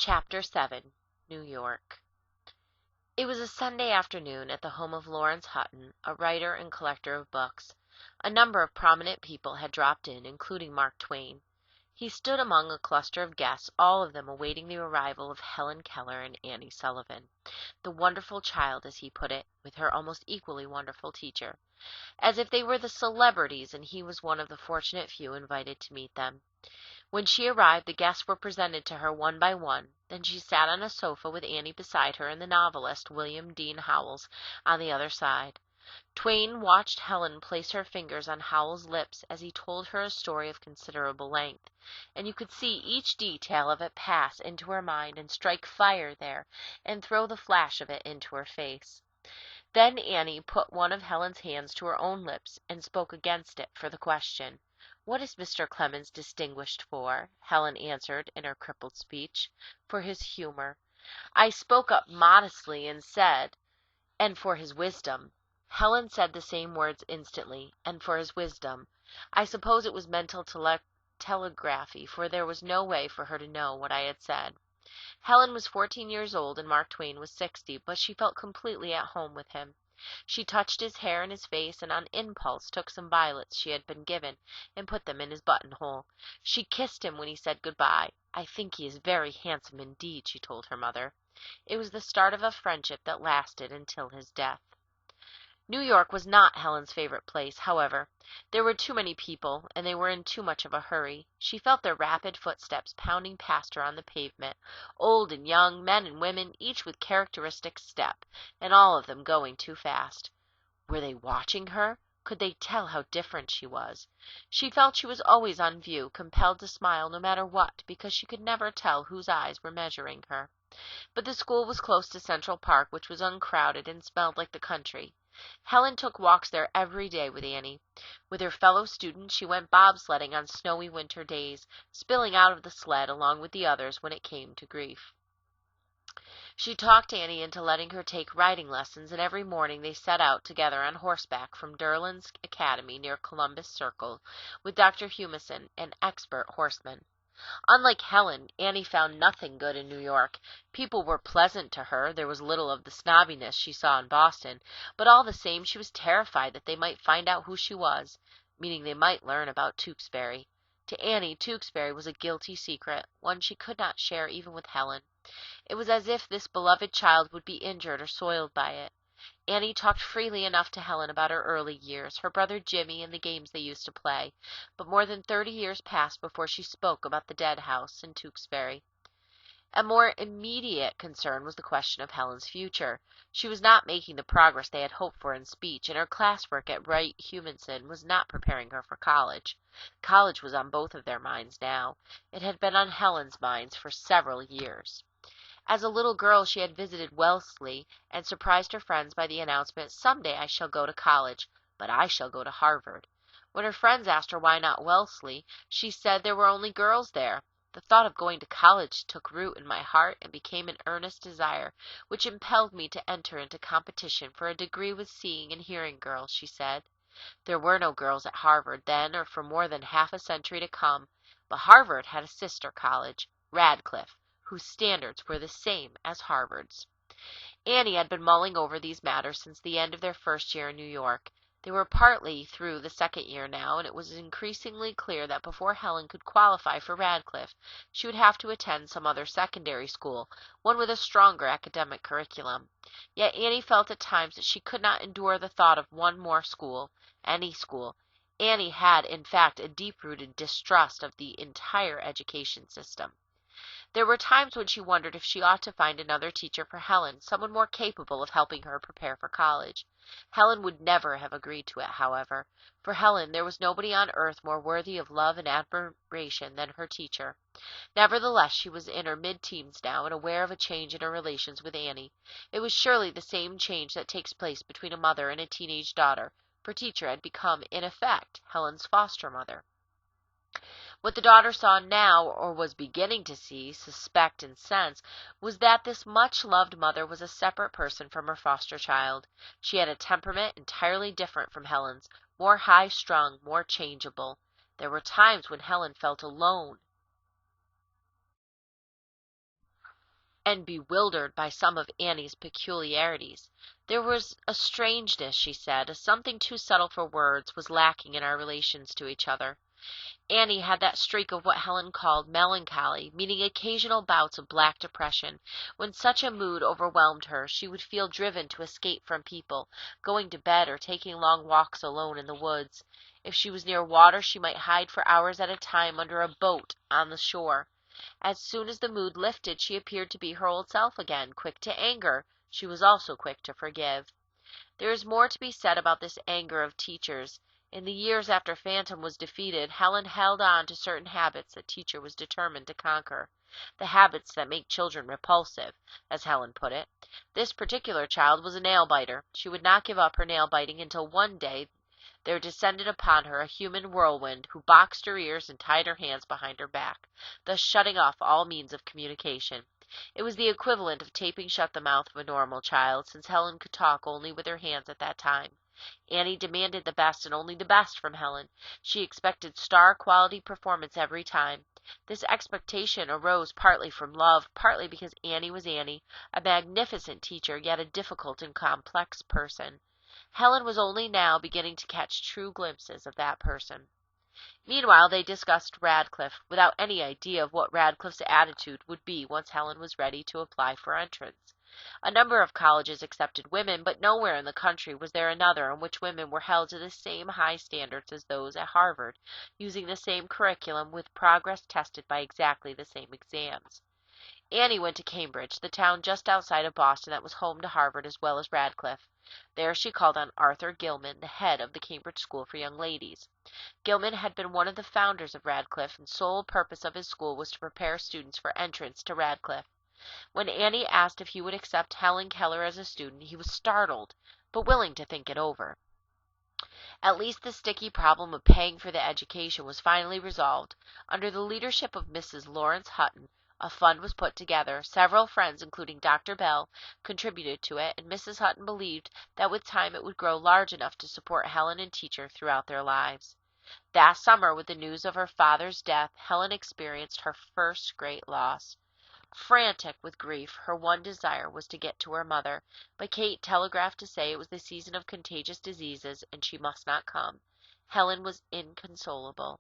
Chapter 7. New York. It was a Sunday afternoon at the home of Lawrence Hutton, a writer and collector of books. A number of prominent people had dropped in, including Mark Twain. He stood among a cluster of guests, all of them awaiting the arrival of Helen Keller and Annie Sullivan, the wonderful child, as he put it, with her almost equally wonderful teacher, as if they were the celebrities and he was one of the fortunate few invited to meet them. When she arrived, the guests were presented to her one by one. Then she sat on a sofa with Annie beside her and the novelist, William Dean Howells, on the other side. Twain watched Helen place her fingers on Howells' lips as he told her a story of considerable length, and you could see each detail of it pass into her mind and strike fire there and throw the flash of it into her face. Then Annie put one of Helen's hands to her own lips and spoke against it for the question. "What is Mr. Clemens distinguished for?" Helen answered in her crippled speech. "For his humor." I spoke up modestly and said, "And for his wisdom." Helen said the same words instantly, "And for his wisdom." I suppose it was mental telegraphy, for there was no way for her to know what I had said. Helen was 14 years old and Mark Twain was 60, but she felt completely at home with him. She touched his hair and his face, and on impulse took some violets she had been given and put them in his buttonhole. She kissed him when he said good-bye. "I think he is very handsome indeed," she told her mother. It was the start of a friendship that lasted until his death. New York was not Helen's favorite place, however. There were too many people, and they were in too much of a hurry. She felt their rapid footsteps pounding past her on the pavement, old and young, men and women, each with characteristic step, and all of them going too fast. Were they watching her? Could they tell how different she was? She felt she was always on view, compelled to smile no matter what, because she could never tell whose eyes were measuring her. But the school was close to Central Park, which was uncrowded and smelled like the country. Helen took walks there every day with Annie. With her fellow students, she went bobsledding on snowy winter days, spilling out of the sled along with the others when it came to grief. She talked Annie into letting her take riding lessons, and every morning they set out together on horseback from Derlin's Academy near Columbus Circle with Dr. Humison, an expert horseman. Unlike Helen, Annie found nothing good in New York. People were pleasant to her. There was little of the snobbiness she saw in Boston, but all the same she was terrified that they might find out who she was, meaning they might learn about Tewksbury. To Annie, Tewksbury was a guilty secret, one she could not share even with Helen. It was as if this beloved child would be injured or soiled by it. Annie talked freely enough to Helen about her early years, her brother Jimmy, and the games they used to play, but more than 30 years passed before she spoke about the dead house in Tewksbury. A more immediate concern was the question of Helen's future. She was not making the progress they had hoped for in speech, and her classwork at Wright Humanson was not preparing her for college. College was on both of their minds now. It had been on Helen's minds for several years. As a little girl she had visited Wellesley and surprised her friends by the announcement, "Someday I shall go to college, but I shall go to Harvard." When her friends asked her why not Wellesley, she said there were only girls there. "The thought of going to college took root in my heart and became an earnest desire, which impelled me to enter into competition for a degree with seeing and hearing girls," she said. There were no girls at Harvard then or for more than half a century to come, but Harvard had a sister college, Radcliffe, whose standards were the same as Harvard's. Annie had been mulling over these matters since the end of their first year in New York. They were partly through the second year now, and it was increasingly clear that before Helen could qualify for Radcliffe, she would have to attend some other secondary school, one with a stronger academic curriculum. Yet Annie felt at times that she could not endure the thought of one more school, any school. Annie had, in fact, a deep-rooted distrust of the entire education system. There were times when she wondered if she ought to find another teacher for Helen, someone more capable of helping her prepare for college. Helen would never have agreed to it, however. For Helen, there was nobody on earth more worthy of love and admiration than her teacher. Nevertheless, she was in her mid-teens now and aware of a change in her relations with Annie. It was surely the same change that takes place between a mother and a teenage daughter, for teacher had become, in effect, Helen's foster mother. What the daughter saw now, or was beginning to see, suspect, and sense, was that this much-loved mother was a separate person from her foster child. She had a temperament entirely different from Helen's, more high-strung, more changeable. There were times when Helen felt alone and bewildered by some of Annie's peculiarities. There was a strangeness, she said, a something too subtle for words, was lacking in our relations to each other. Annie had that streak of what Helen called melancholy, meaning occasional bouts of black depression. When such a mood overwhelmed her, she would feel driven to escape from people, going to bed or taking long walks alone in the woods. If she was near water, she might hide for hours at a time under a boat on the shore. As soon as the mood lifted, she appeared to be her old self again, quick to anger. She was also quick to forgive. There is more to be said about this anger of teachers. In the years after Phantom was defeated, Helen held on to certain habits that Teacher was determined to conquer. The habits that make children repulsive, as Helen put it. This particular child was a nail-biter. She would not give up her nail-biting until one day there descended upon her a human whirlwind, who boxed her ears and tied her hands behind her back, thus shutting off all means of communication. It was the equivalent of taping shut the mouth of a normal child, since Helen could talk only with her hands at that time. Annie demanded the best and only the best from Helen. She expected star-quality performance every time. This expectation arose partly from love, partly because Annie was Annie, a magnificent teacher, yet a difficult and complex person. Helen was only now beginning to catch true glimpses of that person. Meanwhile, they discussed Radcliffe, without any idea of what Radcliffe's attitude would be once Helen was ready to apply for entrance. A number of colleges accepted women, but nowhere in the country was there another in which women were held to the same high standards as those at Harvard, using the same curriculum, with progress tested by exactly the same exams. Annie went to Cambridge, the town just outside of Boston that was home to Harvard as well as Radcliffe. There she called on Arthur Gilman, the head of the Cambridge School for Young Ladies. Gilman had been one of the founders of Radcliffe, and sole purpose of his school was to prepare students for entrance to Radcliffe. When Annie asked if he would accept Helen Keller as a student, he was startled, but willing to think it over. At least the sticky problem of paying for the education was finally resolved. Under the leadership of Mrs. Lawrence Hutton, a fund was put together. Several friends, including Dr. Bell, contributed to it, and Mrs. Hutton believed that with time it would grow large enough to support Helen and Teacher throughout their lives. That summer, with the news of her father's death, Helen experienced her first great loss. Frantic with grief, her one desire was to get to her mother, but Kate telegraphed to say it was the season of contagious diseases and she must not come. Helen was inconsolable.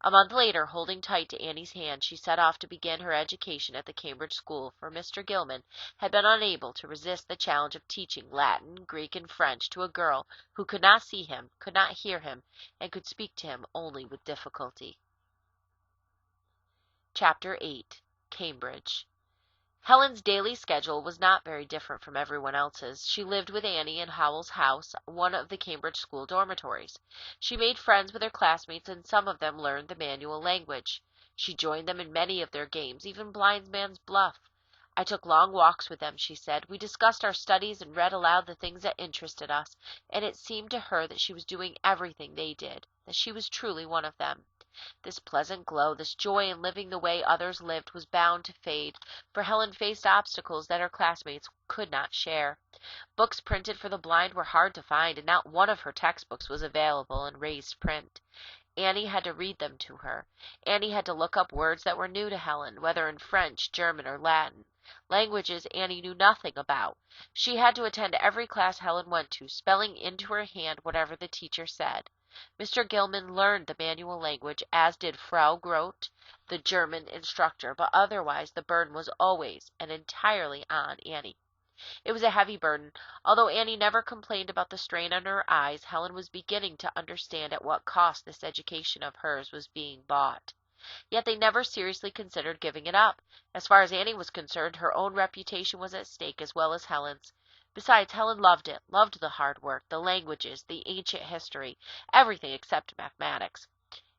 A month later, holding tight to Annie's hand, she set off to begin her education at the Cambridge School, for Mr. Gilman had been unable to resist the challenge of teaching Latin, Greek, and French to a girl who could not see him, could not hear him, and could speak to him only with difficulty. Chapter 8. Cambridge. Helen's daily schedule was not very different from everyone else's. She lived with Annie in Howell's house, one of the Cambridge school dormitories. She made friends with her classmates, and some of them learned the manual language. She joined them in many of their games, even blindman's buff. I took long walks with them, she said. We discussed our studies and read aloud the things that interested us, and it seemed to her that she was doing everything they did, that she was truly one of them. This pleasant glow, this joy in living the way others lived, was bound to fade, for Helen faced obstacles that her classmates could not share. Books printed for the blind were hard to find, and not one of her textbooks was available in raised print. Annie had to read them to her. Annie had to look up words that were new to Helen, whether in French, German, or Latin. Languages Annie knew nothing about. She had to attend every class Helen went to, spelling into her hand whatever the teacher said. Mr. Gilman learned the manual language, as did Frau Grote, the German instructor, but otherwise the burden was always and entirely on Annie. It was a heavy burden. Although Annie never complained about the strain on her eyes, Helen was beginning to understand at what cost this education of hers was being bought. Yet they never seriously considered giving it up. As far as Annie was concerned, her own reputation was at stake as well as Helen's. Besides, Helen loved it, loved the hard work, the languages, the ancient history, everything except mathematics.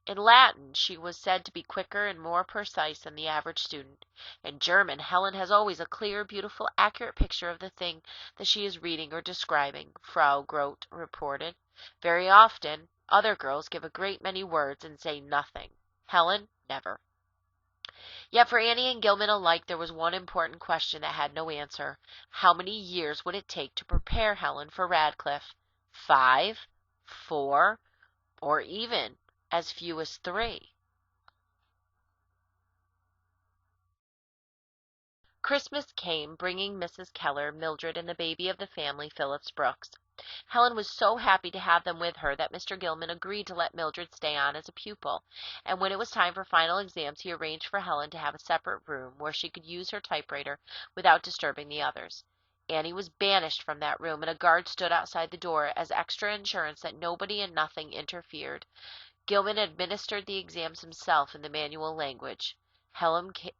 In Latin, she was said to be quicker and more precise than the average student. In German, Helen has always a clear, beautiful, accurate picture of the thing that she is reading or describing, Frau Grote reported. Very often, other girls give a great many words and say nothing. Helen, never. Yet for Annie and Gilman alike there was one important question that had no answer. How many years would it take to prepare Helen for Radcliffe? 5? 4? Or even as few as 3? Christmas came, bringing Mrs. Keller, Mildred, and the baby of the family, Phillips Brooks. Helen was so happy to have them with her that Mr. Gilman agreed to let Mildred stay on as a pupil, and when it was time for final exams he arranged for Helen to have a separate room where she could use her typewriter without disturbing the others. Annie was banished from that room, and a guard stood outside the door as extra insurance that nobody and nothing interfered. Gilman administered the exams himself in the manual language.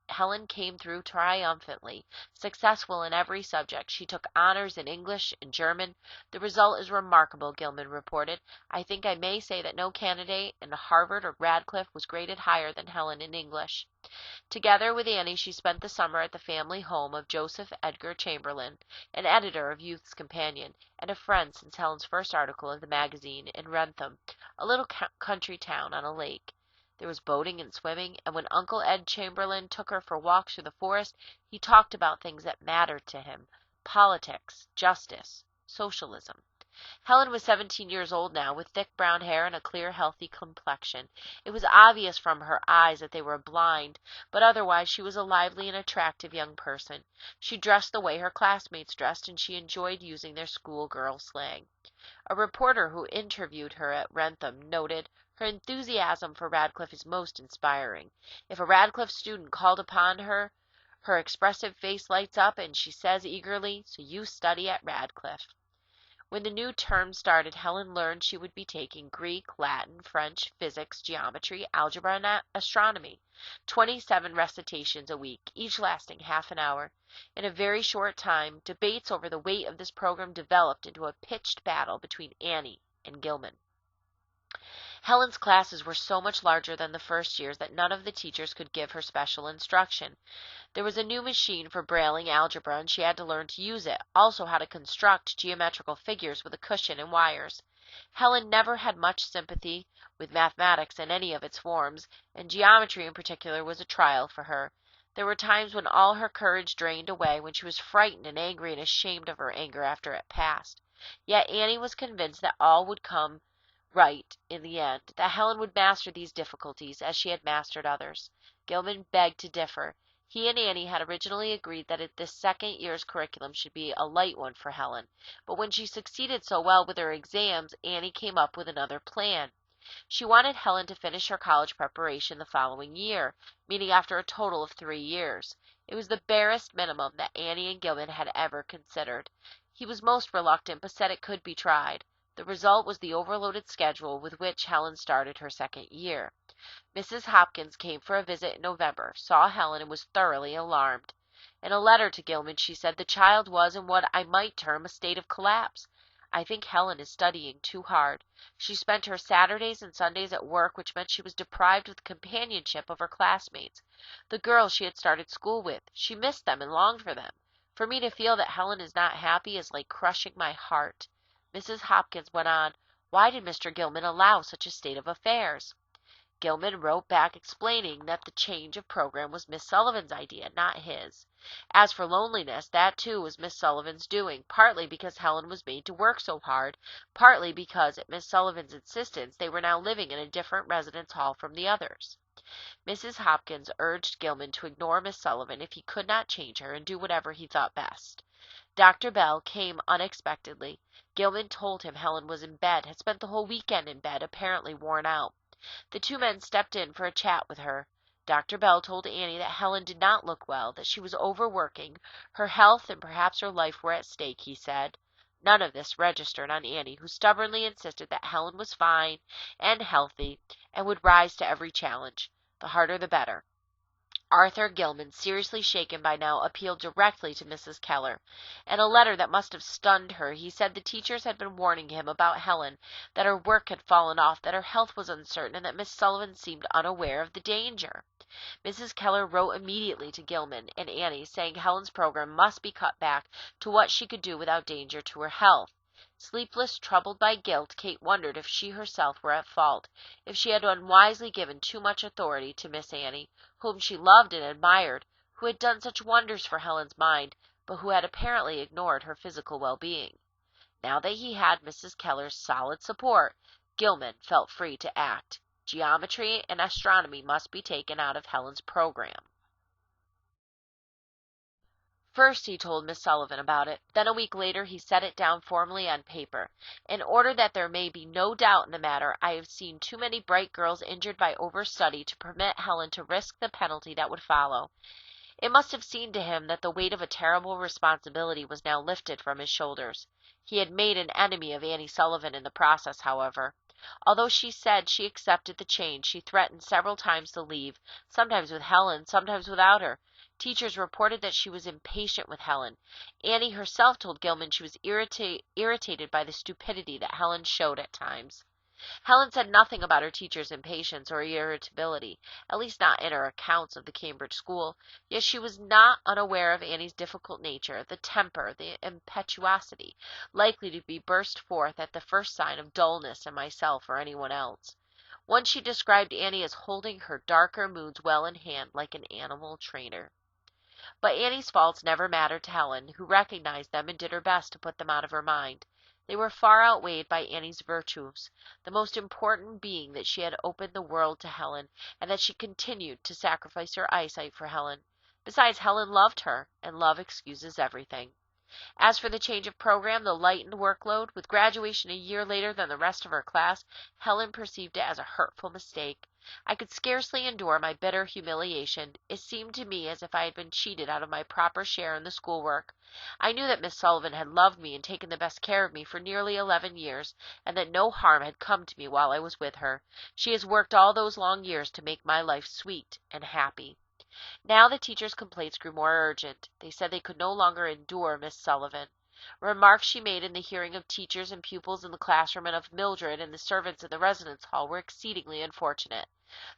Helen came through triumphantly, successful in every subject. She took honors in English and German. The result is remarkable, Gilman reported. I think I may say that no candidate in Harvard or Radcliffe was graded higher than Helen in English. Together with Annie, she spent the summer at the family home of Joseph Edgar Chamberlain, an editor of Youth's Companion, and a friend since Helen's first article in the magazine in Wrentham, a little country town on a lake. There was boating and swimming, and when Uncle Ed Chamberlain took her for walks through the forest, he talked about things that mattered to him: politics, justice, socialism. Helen was 17 years old now, with thick brown hair and a clear, healthy complexion. It was obvious from her eyes that they were blind, but otherwise she was a lively and attractive young person. She dressed the way her classmates dressed, and she enjoyed using their schoolgirl slang. A reporter who interviewed her at Wrentham noted, "Her enthusiasm for Radcliffe is most inspiring. If a Radcliffe student called upon her, her expressive face lights up and she says eagerly, 'So you study at Radcliffe.'" When the new term started, Helen learned she would be taking Greek, Latin, French, physics, geometry, algebra, and astronomy. 27 recitations a week, each lasting half an hour. In a very short time, debates over the weight of this program developed into a pitched battle between Annie and Gilman. Helen's classes were so much larger than the first years that none of the teachers could give her special instruction. There was a new machine for brailing algebra, and she had to learn to use it, also how to construct geometrical figures with a cushion and wires. Helen never had much sympathy with mathematics in any of its forms, and geometry in particular was a trial for her. There were times when all her courage drained away, when she was frightened and angry and ashamed of her anger after it passed. Yet Annie was convinced that all would come right in the end, that Helen would master these difficulties as she had mastered others. Gilman begged to differ. He and Annie had originally agreed that this second year's curriculum should be a light one for Helen, but when she succeeded so well with her exams, Annie came up with another plan. She wanted Helen to finish her college preparation the following year, meaning after a total of 3 years. It was the barest minimum that Annie and Gilman had ever considered. He was most reluctant, but said it could be tried. The result was the overloaded schedule with which Helen started her second year. Mrs. Hopkins came for a visit in November, saw Helen, and was thoroughly alarmed. In a letter to Gilman, she said the child was in what I might term a state of collapse. I think Helen is studying too hard. She spent her Saturdays and Sundays at work, which meant she was deprived of the companionship of her classmates, the girls she had started school with. She missed them and longed for them. For me to feel that Helen is not happy is like crushing my heart. Mrs. Hopkins went on, "Why did Mr. Gilman allow such a state of affairs?" Gilman wrote back explaining that the change of program was Miss Sullivan's idea, not his. As for loneliness, that too was Miss Sullivan's doing, partly because Helen was made to work so hard, partly because at Miss Sullivan's insistence they were now living in a different residence hall from the others. Mrs. Hopkins urged Gilman to ignore Miss Sullivan if he could not change her and do whatever he thought best. Dr. Bell came unexpectedly. Gilman told him Helen was in bed, had spent the whole weekend in bed, apparently worn out. The two men stepped in for a chat with her. Dr. Bell told Annie that Helen did not look well, that she was overworking. Her health and perhaps her life were at stake, he said. None of this registered on Annie, who stubbornly insisted that Helen was fine and healthy and would rise to every challenge. The harder the better. Arthur Gilman, seriously shaken by now, appealed directly to Mrs. Keller. In a letter that must have stunned her, he said the teachers had been warning him about Helen, that her work had fallen off, that her health was uncertain, and that Miss Sullivan seemed unaware of the danger. Mrs. Keller wrote immediately to Gilman and Annie, saying Helen's program must be cut back to what she could do without danger to her health. Sleepless, troubled by guilt, Kate wondered if she herself were at fault, if she had unwisely given too much authority to Miss Annie, whom she loved and admired, who had done such wonders for Helen's mind, but who had apparently ignored her physical well-being. Now that he had Mrs. Keller's solid support, Gilman felt free to act. Geometry and astronomy must be taken out of Helen's program. First he told Miss Sullivan about it. Then a week later he set it down formally on paper. In order that there may be no doubt in the matter, I have seen too many bright girls injured by overstudy to permit Helen to risk the penalty that would follow. It must have seemed to him that the weight of a terrible responsibility was now lifted from his shoulders. He had made an enemy of Annie Sullivan in the process, however. Although she said she accepted the change, she threatened several times to leave, sometimes with Helen, sometimes without her. Teachers reported that she was impatient with Helen. Annie herself told Gilman she was irritated by the stupidity that Helen showed at times. Helen said nothing about her teacher's impatience or irritability, at least not in her accounts of the Cambridge school, yet she was not unaware of Annie's difficult nature, the temper, the impetuosity, likely to be burst forth at the first sign of dullness in myself or anyone else. Once she described Annie as holding her darker moods well in hand like an animal trainer. But Annie's faults never mattered to Helen, who recognized them and did her best to put them out of her mind. They were far outweighed by Annie's virtues, the most important being that she had opened the world to Helen, and that she continued to sacrifice her eyesight for Helen. Besides, Helen loved her, and love excuses everything. As for the change of program, the lightened workload, with graduation a year later than the rest of her class, Helen perceived it as a hurtful mistake. I could scarcely endure my bitter humiliation. It seemed to me as if I had been cheated out of my proper share in the schoolwork. I knew that Miss Sullivan had loved me and taken the best care of me for nearly 11 years, and that no harm had come to me while I was with her. She has worked all those long years to make my life sweet and happy. Now the teachers' complaints grew more urgent. They said they could no longer endure Miss Sullivan. Remarks she made in the hearing of teachers and pupils in the classroom and of Mildred and the servants in the residence hall were exceedingly unfortunate.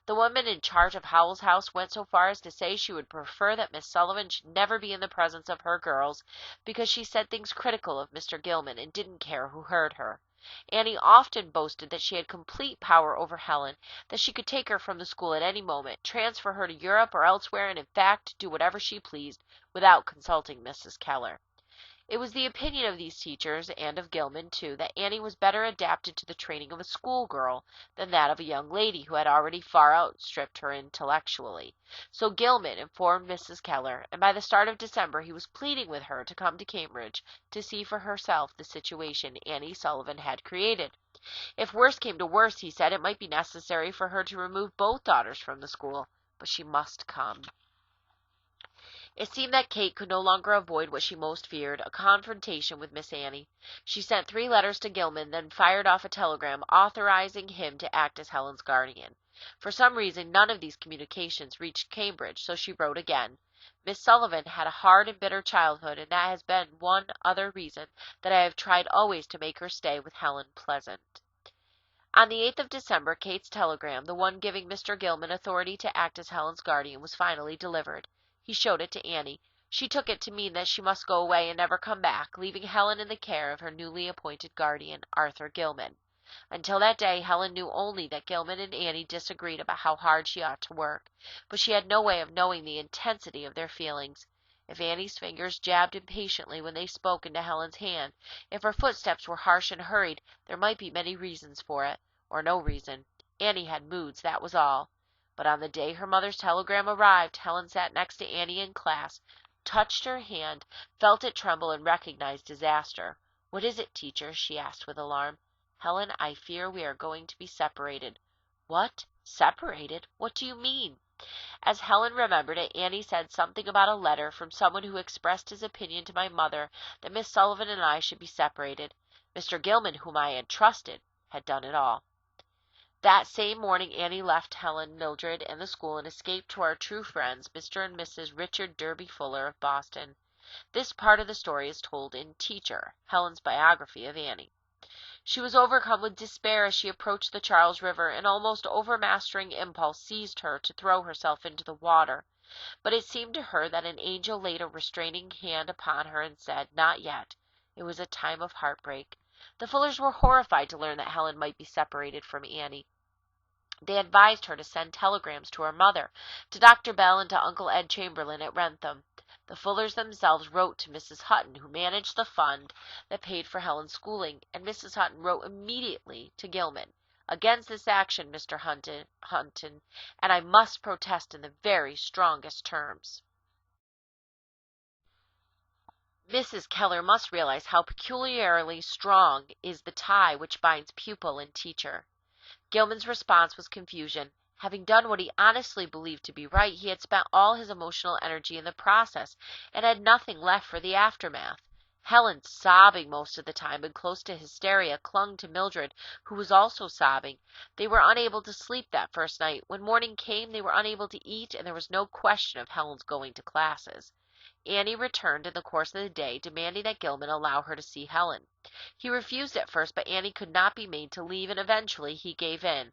The woman in charge of Howell's house went so far as to say she would prefer that Miss Sullivan should never be in the presence of her girls, because she said things critical of Mr. Gilman and didn't care who heard her. Annie often boasted that she had complete power over Helen, that she could take her from the school at any moment, transfer her to Europe or elsewhere, and in fact do whatever she pleased, without consulting Mrs. Keller. It was the opinion of these teachers, and of Gilman, too, that Annie was better adapted to the training of a schoolgirl than that of a young lady who had already far outstripped her intellectually. So Gilman informed Mrs. Keller, and by the start of December he was pleading with her to come to Cambridge to see for herself the situation Annie Sullivan had created. If worse came to worse, he said, it might be necessary for her to remove both daughters from the school, but she must come. It seemed that Kate could no longer avoid what she most feared, a confrontation with Miss Annie. She sent 3 letters to Gilman, then fired off a telegram authorizing him to act as Helen's guardian. For some reason, none of these communications reached Cambridge, so she wrote again. Miss Sullivan had a hard and bitter childhood, and that has been one other reason that I have tried always to make her stay with Helen pleasant. On the 8th of December, Kate's telegram, the one giving Mr. Gilman authority to act as Helen's guardian, was finally delivered. He showed it to Annie. She took it to mean that she must go away and never come back, leaving Helen in the care of her newly appointed guardian, Arthur Gilman. Until that day, Helen knew only that Gilman and Annie disagreed about how hard she ought to work, but she had no way of knowing the intensity of their feelings. If Annie's fingers jabbed impatiently when they spoke into Helen's hand, if her footsteps were harsh and hurried, there might be many reasons for it, or no reason. Annie had moods, that was all. But on the day her mother's telegram arrived, Helen sat next to Annie in class, touched her hand, felt it tremble, and recognized disaster. "What is it, teacher?" she asked with alarm. "Helen, I fear we are going to be separated." "What? Separated? What do you mean?" As Helen remembered it, Annie said something about a letter from someone who expressed his opinion to my mother that Miss Sullivan and I should be separated. Mr. Gilman, whom I had trusted, had done it all. That same morning Annie left Helen, Mildred, and the school and escaped to our true friends, Mr. and Mrs. Richard Derby Fuller of Boston. This part of the story is told in Teacher, Helen's biography of Annie. She was overcome with despair as she approached the Charles River. An almost overmastering impulse seized her to throw herself into the water. But it seemed to her that an angel laid a restraining hand upon her and said, "Not yet." It was a time of heartbreak. The Fullers were horrified to learn that Helen might be separated from Annie. They advised her to send telegrams to her mother, to Dr. Bell, and to Uncle Ed Chamberlain at Wrentham. The Fullers themselves wrote to Mrs. Hutton, who managed the fund that paid for Helen's schooling, and Mrs. Hutton wrote immediately to Gilman. "Against this action, Mr. Hutton, and I must protest in the very strongest terms." Mrs. Keller must realize how peculiarly strong is the tie which binds pupil and teacher. Gilman's response was confusion. Having done what he honestly believed to be right, he had spent all his emotional energy in the process and had nothing left for the aftermath. Helen, sobbing most of the time and close to hysteria, clung to Mildred, who was also sobbing. They were unable to sleep that first night. When morning came, they were unable to eat, and there was no question of Helen's going to classes. Annie returned in the course of the day, demanding that Gilman allow her to see Helen. He refused at first, but Annie could not be made to leave, and eventually he gave in.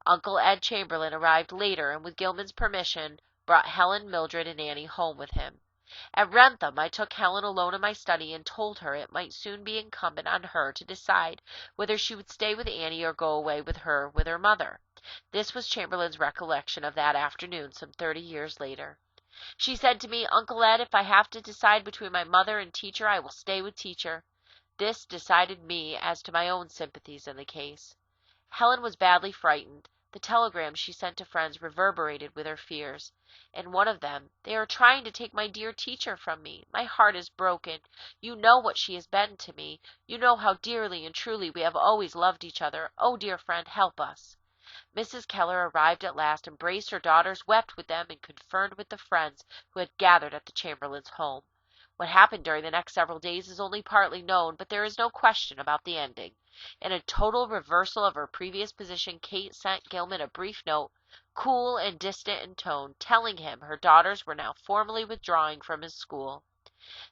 Uncle Ed Chamberlain arrived later, and with Gilman's permission, brought Helen, Mildred, and Annie home with him. At Wrentham, I took Helen alone in my study and told her it might soon be incumbent on her to decide whether she would stay with Annie or go away with her mother. This was Chamberlain's recollection of that afternoon some 30 years later. She said to me, "Uncle Ed, if I have to decide between my mother and teacher, I will stay with teacher." This decided me as to my own sympathies in the case. Helen was badly frightened. The telegrams she sent to friends reverberated with her fears. In one of them, "They are trying to take my dear teacher from me. My heart is broken. You know what she has been to me. You know how dearly and truly we have always loved each other. Oh, dear friend, help us." Mrs. Keller arrived at last, embraced her daughters, wept with them, and conferred with the friends who had gathered at the Chamberlains' home. What happened during the next several days is only partly known, but there is no question about the ending. In a total reversal of her previous position, Kate sent Gilman a brief note, cool and distant in tone, telling him her daughters were now formally withdrawing from his school.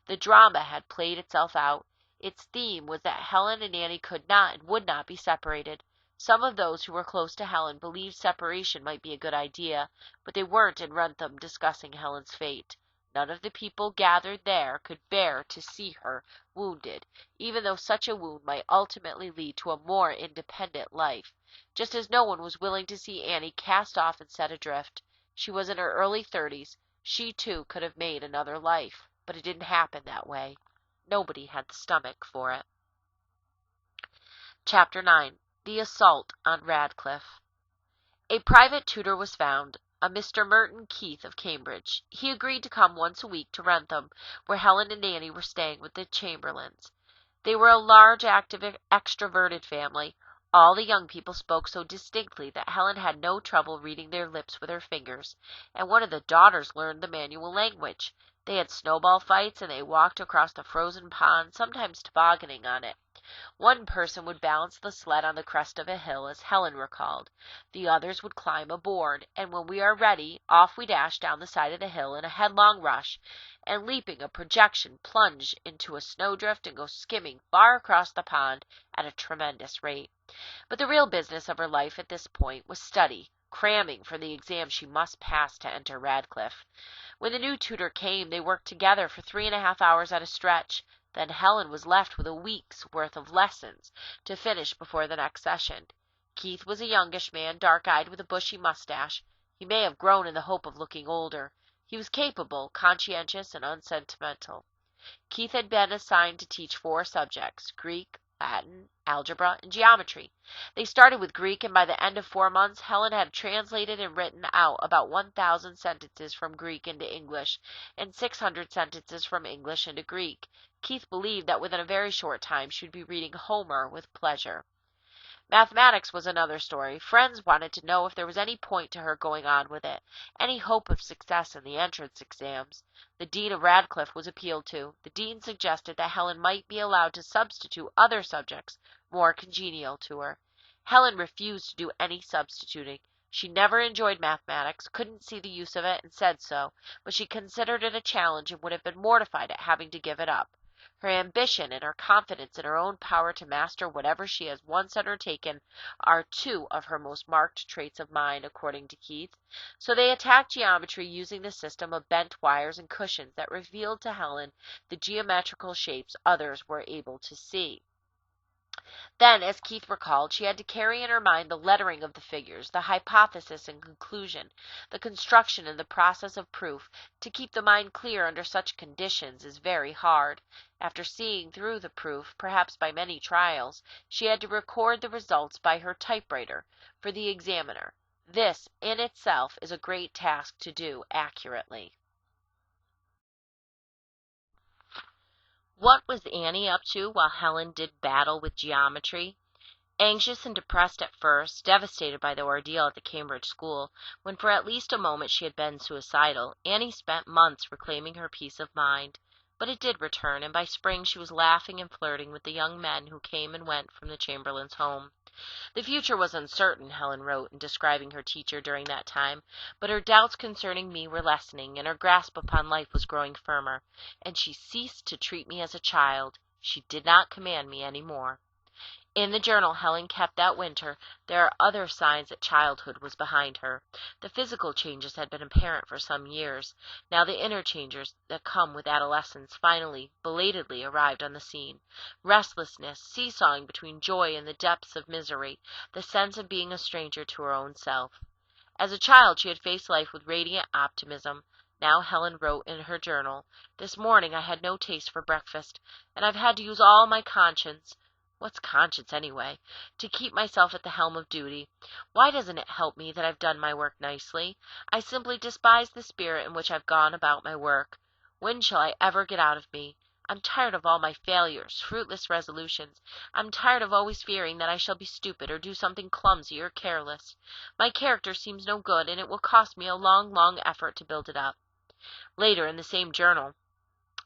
The drama had played itself out. Its theme was that Helen and Annie could not and would not be separated. Some of those who were close to Helen believed separation might be a good idea, but they weren't in Wrentham discussing Helen's fate. None of the people gathered there could bear to see her wounded, even though such a wound might ultimately lead to a more independent life, just as no one was willing to see Annie cast off and set adrift. She was in her early 30s. She, too, could have made another life, but it didn't happen that way. Nobody had the stomach for it. Chapter 9. The Assault on Radcliffe. A private tutor was found, a Mr. Merton Keith of Cambridge. He agreed to come once a week to Wrentham, where Helen and Annie were staying with the Chamberlains. They were a large, active, extroverted family. All the young people spoke so distinctly that Helen had no trouble reading their lips with her fingers, and one of the daughters learned the manual language. They had snowball fights, and they walked across the frozen pond, sometimes tobogganing on it. One person would balance the sled on the crest of a hill, as Helen recalled. The others would climb aboard, and when we are ready, off we dash down the side of the hill in a headlong rush, and leaping a projection, plunge into a snowdrift and go skimming far across the pond at a tremendous rate. But the real business of her life at this point was study, cramming for the exam she must pass to enter Radcliffe. When the new tutor came, they worked together for 3.5 hours at a stretch. Then Helen was left with a week's worth of lessons to finish before the next session. Keith was a youngish man, dark-eyed with a bushy mustache. He may have grown in the hope of looking older. He was capable, conscientious, and unsentimental. Keith had been assigned to teach 4 subjects: Greek, Latin, algebra, and geometry. They started with Greek, and by the end of 4 months, Helen had translated and written out about 1,000 sentences from Greek into English, and 600 sentences from English into Greek. Keith believed that within a very short time she would be reading Homer with pleasure. Mathematics was another story. Friends wanted to know if there was any point to her going on with it, any hope of success in the entrance exams. The dean of Radcliffe was appealed to. The dean suggested that Helen might be allowed to substitute other subjects more congenial to her. Helen refused to do any substituting. She never enjoyed mathematics, couldn't see the use of it, and said so, but she considered it a challenge and would have been mortified at having to give it up. Her ambition and her confidence in her own power to master whatever she has once undertaken are 2 of her most marked traits of mind, according to Keith. So they attacked geometry using the system of bent wires and cushions that revealed to Helen the geometrical shapes others were able to see. Then, as Keith recalled, she had to carry in her mind the lettering of the figures, the hypothesis and conclusion, the construction and the process of proof. To keep the mind clear under such conditions is very hard. After seeing through the proof, perhaps by many trials, she had to record the results by her typewriter for the examiner. This, in itself, is a great task to do accurately. What was Annie up to while Helen did battle with geometry? Anxious and depressed at first, devastated by the ordeal at the Cambridge school, when for at least a moment she had been suicidal, Annie spent months reclaiming her peace of mind. But it did return, and by spring she was laughing and flirting with the young men who came and went from the Chamberlains' home. The future was uncertain, Helen wrote in describing her teacher during that time, but her doubts concerning me were lessening, and her grasp upon life was growing firmer, and she ceased to treat me as a child. She did not command me any more. In the journal Helen kept that winter, there are other signs that childhood was behind her. The physical changes had been apparent for some years. Now the inner changes that come with adolescence finally, belatedly arrived on the scene. Restlessness, seesawing between joy and the depths of misery, the sense of being a stranger to her own self. As a child she had faced life with radiant optimism. Now Helen wrote in her journal, "This morning I had no taste for breakfast, and I've had to use all my conscience what's conscience, anyway? To keep myself at the helm of duty. Why doesn't it help me that I've done my work nicely? I simply despise the spirit in which I've gone about my work. When shall I ever get out of me? I'm tired of all my failures, fruitless resolutions. I'm tired of always fearing that I shall be stupid or do something clumsy or careless. My character seems no good, and it will cost me a long, long effort to build it up." Later, in the same journal,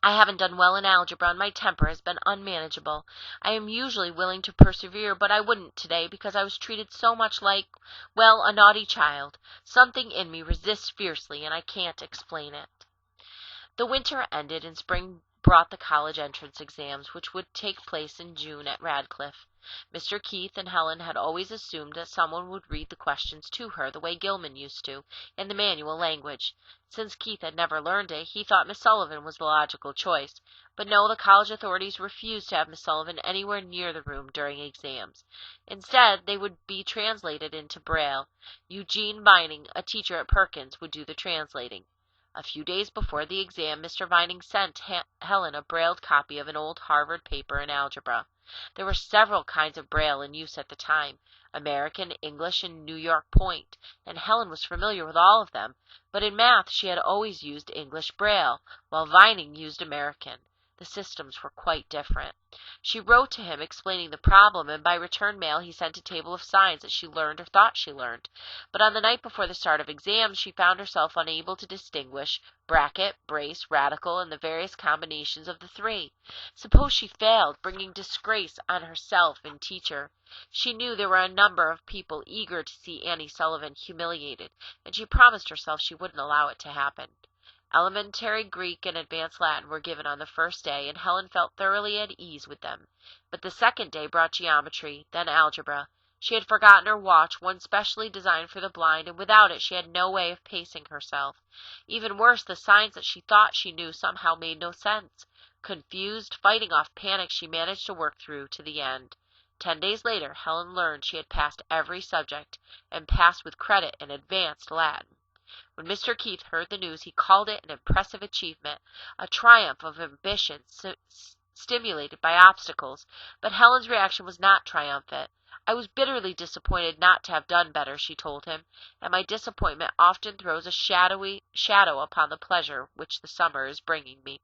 "I haven't done well in algebra, and my temper has been unmanageable. I am usually willing to persevere, but I wouldn't today because I was treated so much like, well, a naughty child. Something in me resists fiercely, and I can't explain it." The winter ended, and spring brought the college entrance exams, which would take place in June at Radcliffe. Mr. Keith and Helen had always assumed that someone would read the questions to her the way Gilman used to, in the manual language. Since Keith had never learned it, he thought Miss Sullivan was the logical choice. But no, the college authorities refused to have Miss Sullivan anywhere near the room during exams. Instead, they would be translated into Braille. Eugene Vining, a teacher at Perkins, would do the translating. A few days before the exam, Mr. Vining sent Helen a brailled copy of an old Harvard paper in algebra. There were several kinds of braille in use at the time, American, English, and New York Point, and Helen was familiar with all of them, but in math she had always used English braille, while Vining used American. The systems were quite different. She wrote to him explaining the problem, and by return mail he sent a table of signs that she learned or thought she learned. But on the night before the start of exams she found herself unable to distinguish bracket, brace, radical, and the various combinations of the three. Suppose she failed, bringing disgrace on herself and teacher. She knew there were a number of people eager to see Annie Sullivan humiliated, and she promised herself she wouldn't allow it to happen. Elementary Greek and advanced Latin were given on the first day, and Helen felt thoroughly at ease with them. But the second day brought geometry, then algebra. She had forgotten her watch, one specially designed for the blind, and without it she had no way of pacing herself. Even worse, the signs that she thought she knew somehow made no sense. Confused, fighting off panic, she managed to work through to the end. 10 days later, Helen learned she had passed every subject, and passed with credit in advanced Latin. When Mr. Keith heard the news, he called it an impressive achievement, a triumph of ambition stimulated by obstacles. But Helen's reaction was not triumphant. "I was bitterly disappointed not to have done better," she told him, "and my disappointment often throws a shadow upon the pleasure which the summer is bringing me."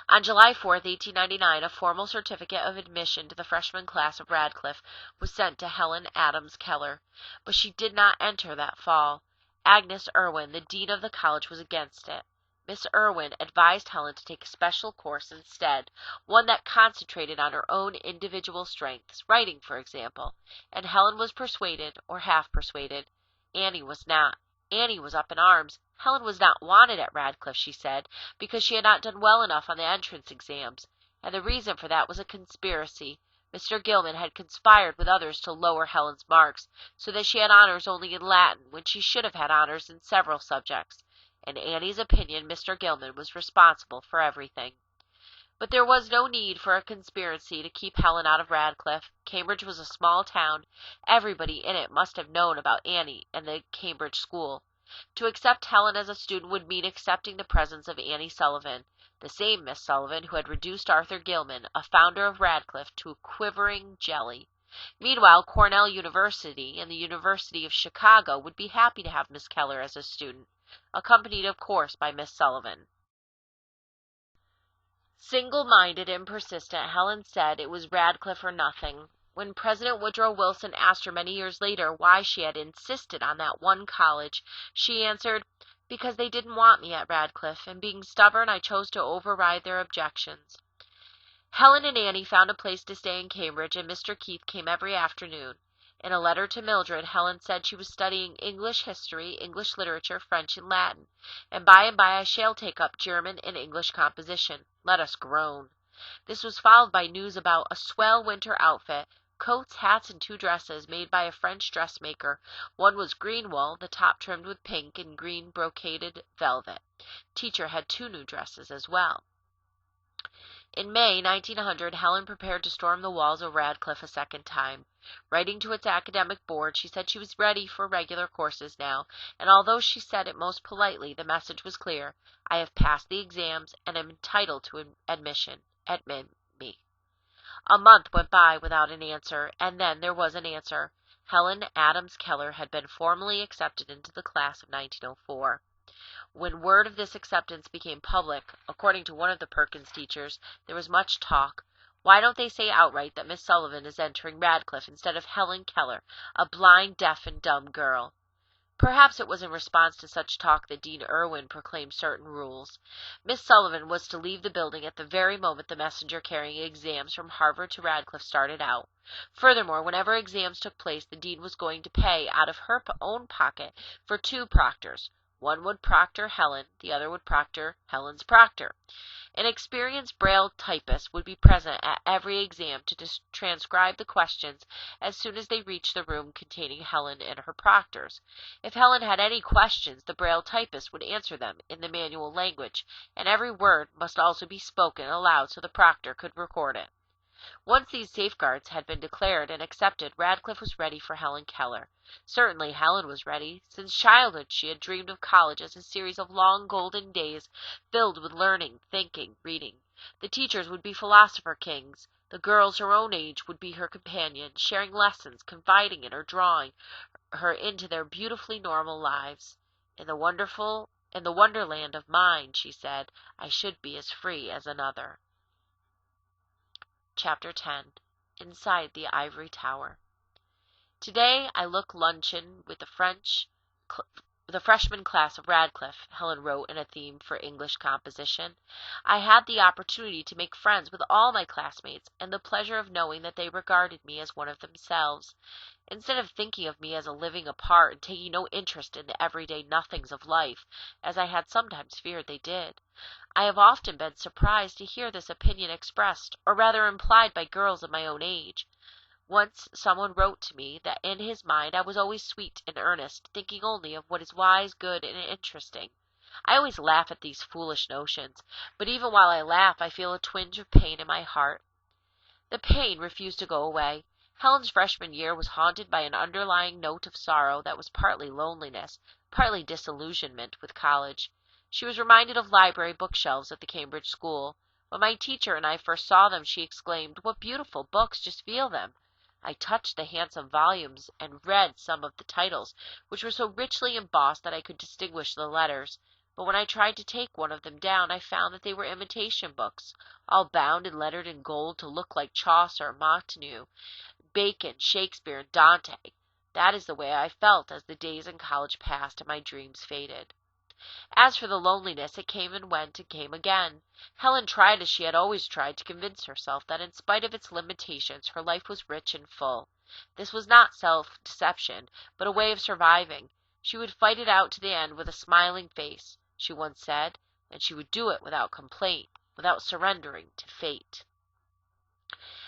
On July 4, 1899, a formal certificate of admission to the freshman class of Radcliffe was sent to Helen Adams Keller, but she did not enter that fall. Agnes Irwin, the dean of the college, was against it. Miss Irwin advised Helen to take a special course instead, one that concentrated on her own individual strengths, writing, for example, and Helen was persuaded, or half persuaded. Annie was not. Annie was up in arms. Helen was not wanted at Radcliffe, she said, because she had not done well enough on the entrance exams, and the reason for that was a conspiracy. Mr. Gilman had conspired with others to lower Helen's marks, so that she had honors only in Latin, when she should have had honors in several subjects. In Annie's opinion, Mr. Gilman was responsible for everything. But there was no need for a conspiracy to keep Helen out of Radcliffe. Cambridge was a small town. Everybody in it must have known about Annie and the Cambridge school. To accept Helen as a student would mean accepting the presence of Annie Sullivan, the same Miss Sullivan who had reduced Arthur Gilman, a founder of Radcliffe, to a quivering jelly. Meanwhile, Cornell University and the University of Chicago would be happy to have Miss Keller as a student, accompanied, of course, by Miss Sullivan. Single-minded and persistent, Helen said it was Radcliffe or nothing. When President Woodrow Wilson asked her many years later why she had insisted on that one college, she answered, "Because they didn't want me at Radcliffe, and being stubborn, I chose to override their objections." Helen and Annie found a place to stay in Cambridge, and Mr. Keith came every afternoon. In a letter to Mildred, Helen said she was studying English history, English literature, French, and Latin, and by I shall take up German and English composition. Let us groan. This was followed by news about a swell winter outfit, coats, hats, and 2 dresses made by a French dressmaker. One was green wool, the top trimmed with pink and green brocaded velvet. Teacher had 2 new dresses as well. In May 1900, Helen prepared to storm the walls of Radcliffe a second time. Writing to its academic board, she said she was ready for regular courses now, and although she said it most politely, the message was clear: "I have passed the exams and am entitled to admission. Admit me." A month went by without an answer, and then there was an answer. Helen Adams Keller had been formally accepted into the class of 1904. When word of this acceptance became public, according to one of the Perkins teachers, there was much talk. Why don't they say outright that Miss Sullivan is entering Radcliffe instead of Helen Keller, a blind, deaf, and dumb girl? Perhaps it was in response to such talk that Dean Irwin proclaimed certain rules. Miss Sullivan was to leave the building at the very moment the messenger carrying exams from Harvard to Radcliffe started out. Furthermore, whenever exams took place, the dean was going to pay out of her own pocket for 2 proctors. One would proctor Helen, the other would proctor Helen's proctor. An experienced Braille typist would be present at every exam to transcribe the questions as soon as they reached the room containing Helen and her proctors. If Helen had any questions, the Braille typist would answer them in the manual language, and every word must also be spoken aloud so the proctor could record it. Once these safeguards had been declared and accepted, Radcliffe was ready for Helen Keller. Certainly Helen was ready. Since childhood she had dreamed of college as a series of long golden days filled with learning, thinking, reading. The teachers would be philosopher kings. The girls her own age would be her companions, sharing lessons, confiding in her, drawing her into their beautifully normal lives. In the wonderland of mind, she said, I should be as free as another. Chapter 10. Inside the Ivory Tower. Today I look luncheon with the freshman class of Radcliffe, Helen wrote in a theme for English composition. I had the opportunity to make friends with all my classmates, and the pleasure of knowing that they regarded me as one of themselves, instead of thinking of me as a living apart and taking no interest in the everyday nothings of life, as I had sometimes feared they did. I have often been surprised to hear this opinion expressed, or rather implied, by girls of my own age. Once someone wrote to me that in his mind I was always sweet and earnest, thinking only of what is wise, good, and interesting. I always laugh at these foolish notions, but even while I laugh I feel a twinge of pain in my heart. The pain refused to go away. Helen's freshman year was haunted by an underlying note of sorrow that was partly loneliness, partly disillusionment with college. She was reminded of library bookshelves at the Cambridge school. When my teacher and I first saw them, she exclaimed, "What beautiful books! Just feel them." I touched the handsome volumes and read some of the titles, which were so richly embossed that I could distinguish the letters. But when I tried to take one of them down, I found that they were imitation books, all bound and lettered in gold to look like Chaucer, Montaigne, Bacon, Shakespeare, and Dante. That is the way I felt as the days in college passed and my dreams faded. As for the loneliness, it came and went and came again. Helen tried, as she had always tried, to convince herself that in spite of its limitations her life was rich and full. This was not self-deception, but a way of surviving. She would fight it out to the end with a smiling face, she once said, and she would do it without complaint, without surrendering to fate.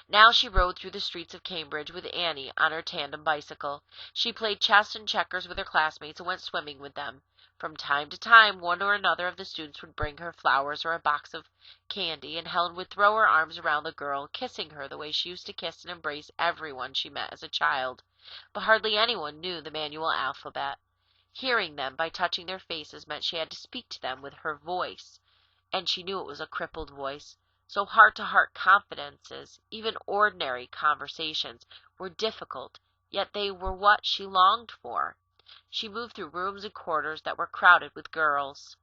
Now she rode through the streets of Cambridge with Annie on her tandem bicycle. She played chess and checkers with her classmates and went swimming with them. From time to time, one or another of the students would bring her flowers or a box of candy, and Helen would throw her arms around the girl, kissing her the way she used to kiss and embrace everyone she met as a child. But hardly anyone knew the manual alphabet. Hearing them by touching their faces meant she had to speak to them with her voice, and she knew it was a crippled voice. So heart-to-heart confidences, even ordinary conversations, were difficult, yet they were what she longed for. She moved through rooms and corridors that were crowded with girls.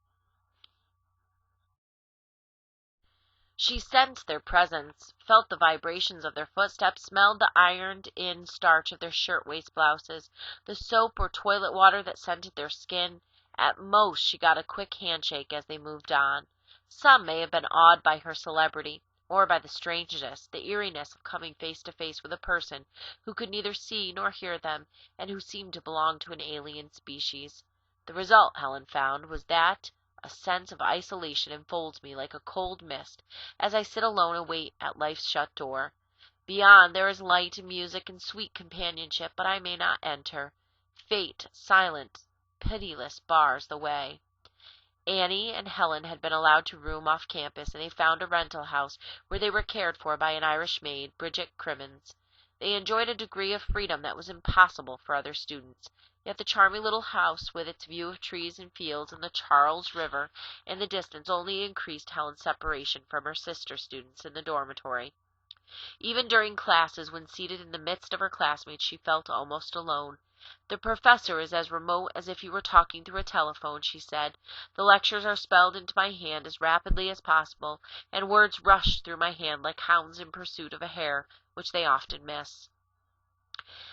She sensed their presence, felt the vibrations of their footsteps, smelled the ironed-in starch of their shirtwaist blouses, the soap or toilet water that scented their skin. At most, she got a quick handshake as they moved on. Some may have been awed by her celebrity, or by the strangeness, the eeriness of coming face to face with a person who could neither see nor hear them, and who seemed to belong to an alien species. The result, Helen found, was that a sense of isolation enfolds me like a cold mist as I sit alone and wait at life's shut door. Beyond there is light and music and sweet companionship, but I may not enter. Fate, silent, pitiless, bars the way. Annie and Helen had been allowed to room off campus, and they found a rental house where they were cared for by an Irish maid, Bridget Crimmins. They enjoyed a degree of freedom that was impossible for other students. Yet the charming little house, with its view of trees and fields and the Charles River in the distance, only increased Helen's separation from her sister students in the dormitory. Even during classes, when seated in the midst of her classmates, she felt almost alone. The professor is as remote as if he were talking through a telephone, she said. The lectures are spelled into my hand as rapidly as possible, and words rush through my hand like hounds in pursuit of a hare, which they often miss.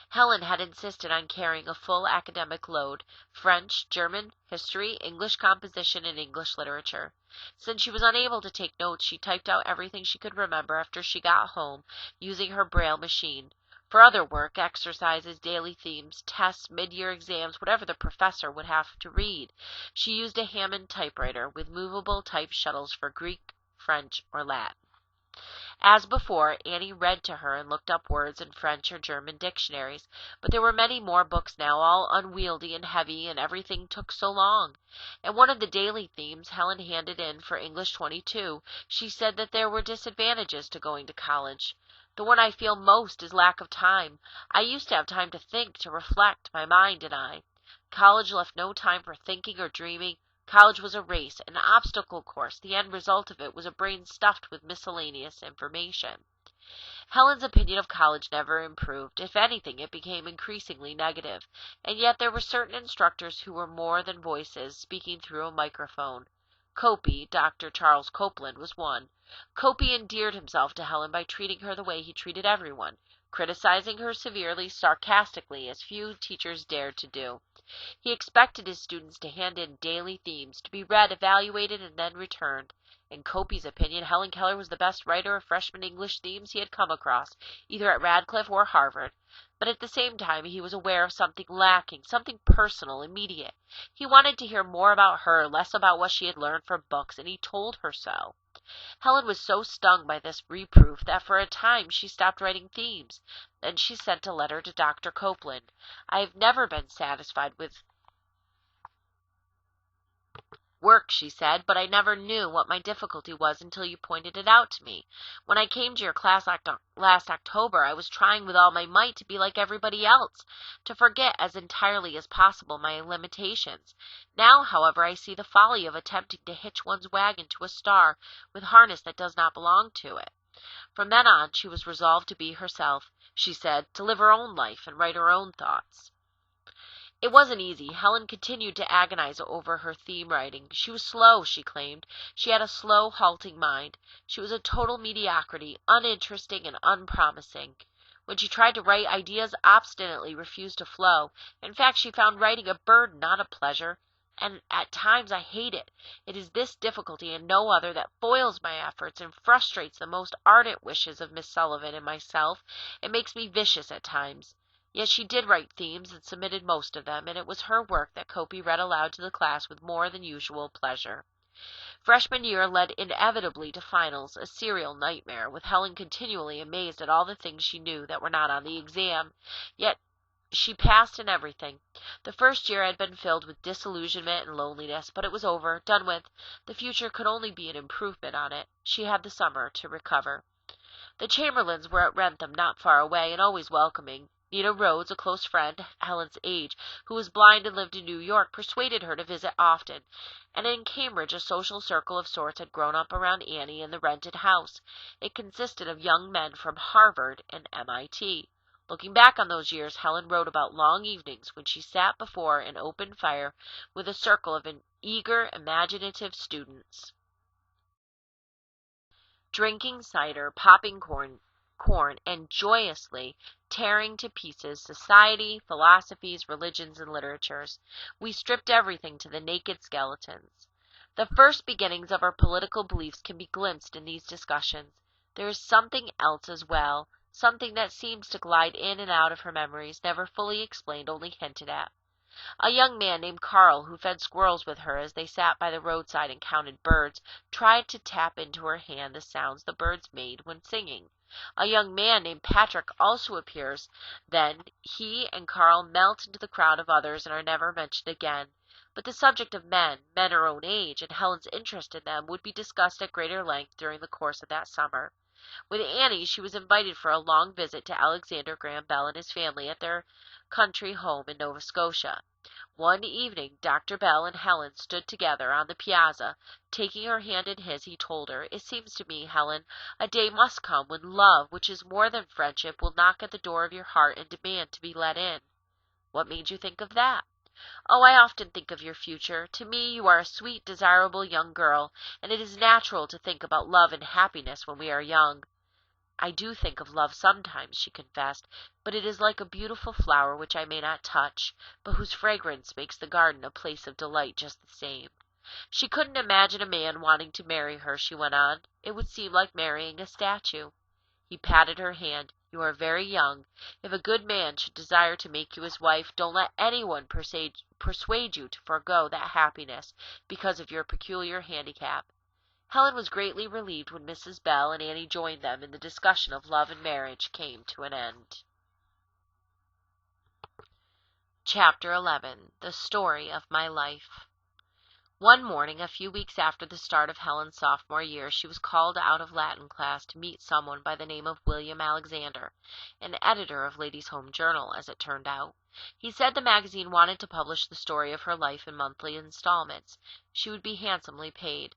Helen had insisted on carrying a full academic load: French, German, history, English composition, and English literature. Since she was unable to take notes, she typed out everything she could remember after she got home, using her Braille machine. For other work, exercises, daily themes, tests, mid-year exams, whatever the professor would have to read, she used a Hammond typewriter with movable type shuttles for Greek, French, or Latin. As before, Annie read to her and looked up words in French or German dictionaries, but there were many more books now, all unwieldy and heavy, and everything took so long. And one of the daily themes Helen handed in for English 22, she said that there were disadvantages to going to college. The one I feel most is lack of time. I used to have time to think, to reflect, my mind and I. College left no time for thinking or dreaming. College was a race, an obstacle course. The end result of it was a brain stuffed with miscellaneous information. Helen's opinion of college never improved. If anything, it became increasingly negative. And yet there were certain instructors who were more than voices, speaking through a microphone. Copey, Dr. Charles Copeland, was one. Copey endeared himself to Helen by treating her the way he treated everyone, criticizing her severely, sarcastically, as few teachers dared to do. He expected his students to hand in daily themes, to be read, evaluated, and then returned. In Copey's opinion, Helen Keller was the best writer of freshman English themes he had come across, either at Radcliffe or Harvard. But at the same time, he was aware of something lacking, something personal, immediate. He wanted to hear more about her, less about what she had learned from books, and he told her so. Helen was so stung by this reproof that for a time she stopped writing themes. Then she sent a letter to Dr. Copeland. I have never been satisfied with work, she said, but I never knew what my difficulty was until you pointed it out to me. When I came to your class last October, I was trying with all my might to be like everybody else, to forget as entirely as possible my limitations. Now, however, I see the folly of attempting to hitch one's wagon to a star with harness that does not belong to it. From then on, she was resolved to be herself, she said, to live her own life and write her own thoughts. It wasn't easy. Helen continued to agonize over her theme writing. She was slow, she claimed. She had a slow, halting mind. She was a total mediocrity, uninteresting and unpromising. When she tried to write, ideas obstinately refused to flow. In fact, she found writing a burden, not a pleasure. And at times I hate it. It is this difficulty and no other that foils my efforts and frustrates the most ardent wishes of Miss Sullivan and myself. It makes me vicious at times. Yet she did write themes and submitted most of them, and it was her work that Copey read aloud to the class with more than usual pleasure. Freshman year led inevitably to finals, a serial nightmare, with Helen continually amazed at all the things she knew that were not on the exam. Yet she passed in everything. The first year had been filled with disillusionment and loneliness, but it was over, done with. The future could only be an improvement on it. She had the summer to recover. The Chamberlains were at Wrentham, not far away, and always welcoming. Nita Rhodes, a close friend, Helen's age, who was blind and lived in New York, persuaded her to visit often, and in Cambridge a social circle of sorts had grown up around Annie in the rented house. It consisted of young men from Harvard and MIT. Looking back on those years, Helen wrote about long evenings when she sat before an open fire with a circle of eager, imaginative students. drinking cider, popping corn, and joyously tearing to pieces society, philosophies, religions, and literatures. We stripped everything to the naked skeletons. The first beginnings of our political beliefs can be glimpsed in these discussions. There is something else as well, something that seems to glide in and out of her memories, never fully explained, only hinted at. A young man named Carl, who fed squirrels with her as they sat by the roadside and counted birds, tried to tap into her hand the sounds the birds made when singing. A young man named Patrick also appears. Then he and Carl melt into the crowd of others and are never mentioned again. But the subject of men her own age, and Helen's interest in them would be discussed at greater length during the course of that summer. With Annie, she was invited for a long visit to Alexander Graham Bell and his family at their country home in Nova Scotia. One evening Dr. Bell and Helen stood together on the piazza. Taking her hand in his, he told her, "It seems to me, Helen, a day must come when love, which is more than friendship, will knock at the door of your heart and demand to be let in." "What made you think of that?" "Oh, I often think of your future. To me you are a sweet, desirable young girl, and it is natural to think about love and happiness when we are young." "I do think of love sometimes," she confessed, "but it is like a beautiful flower which I may not touch, but whose fragrance makes the garden a place of delight just the same." She couldn't imagine a man wanting to marry her, she went on. "It would seem like marrying a statue." He patted her hand. "You are very young. If a good man should desire to make you his wife, don't let anyone persuade you to forego that happiness because of your peculiar handicap." Helen was greatly relieved when Mrs. Bell and Annie joined them and the discussion of love and marriage came to an end. Chapter 11. The Story of My Life. One morning, a few weeks after the start of Helen's sophomore year, she was called out of Latin class to meet someone by the name of William Alexander, an editor of Ladies' Home Journal, as it turned out. He said the magazine wanted to publish the story of her life in monthly installments. She would be handsomely paid.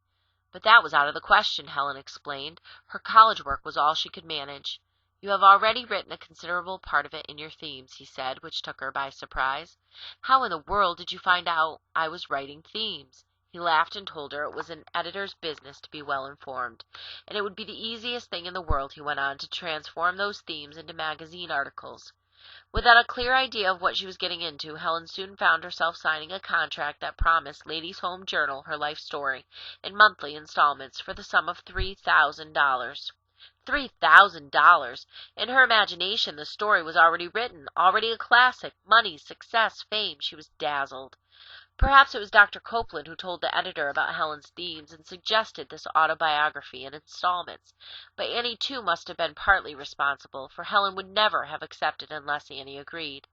But that was out of the question, Helen explained. Her college work was all she could manage. "You have already written a considerable part of it in your themes," he said, which took her by surprise. "How in the world did you find out I was writing themes?" He laughed and told her it was an editor's business to be well informed, and it would be the easiest thing in the world, he went on, to transform those themes into magazine articles. Without a clear idea of what she was getting into, Helen soon found herself signing a contract that promised Ladies' Home Journal her life story in monthly installments for the sum of $3,000. $3,000! In her imagination the story was already written, already a classic. Money, success, fame. She was dazzled. Perhaps it was Dr. Copeland who told the editor about Helen's themes and suggested this autobiography in installments. But Annie, too, must have been partly responsible, for Helen would never have accepted unless Annie agreed.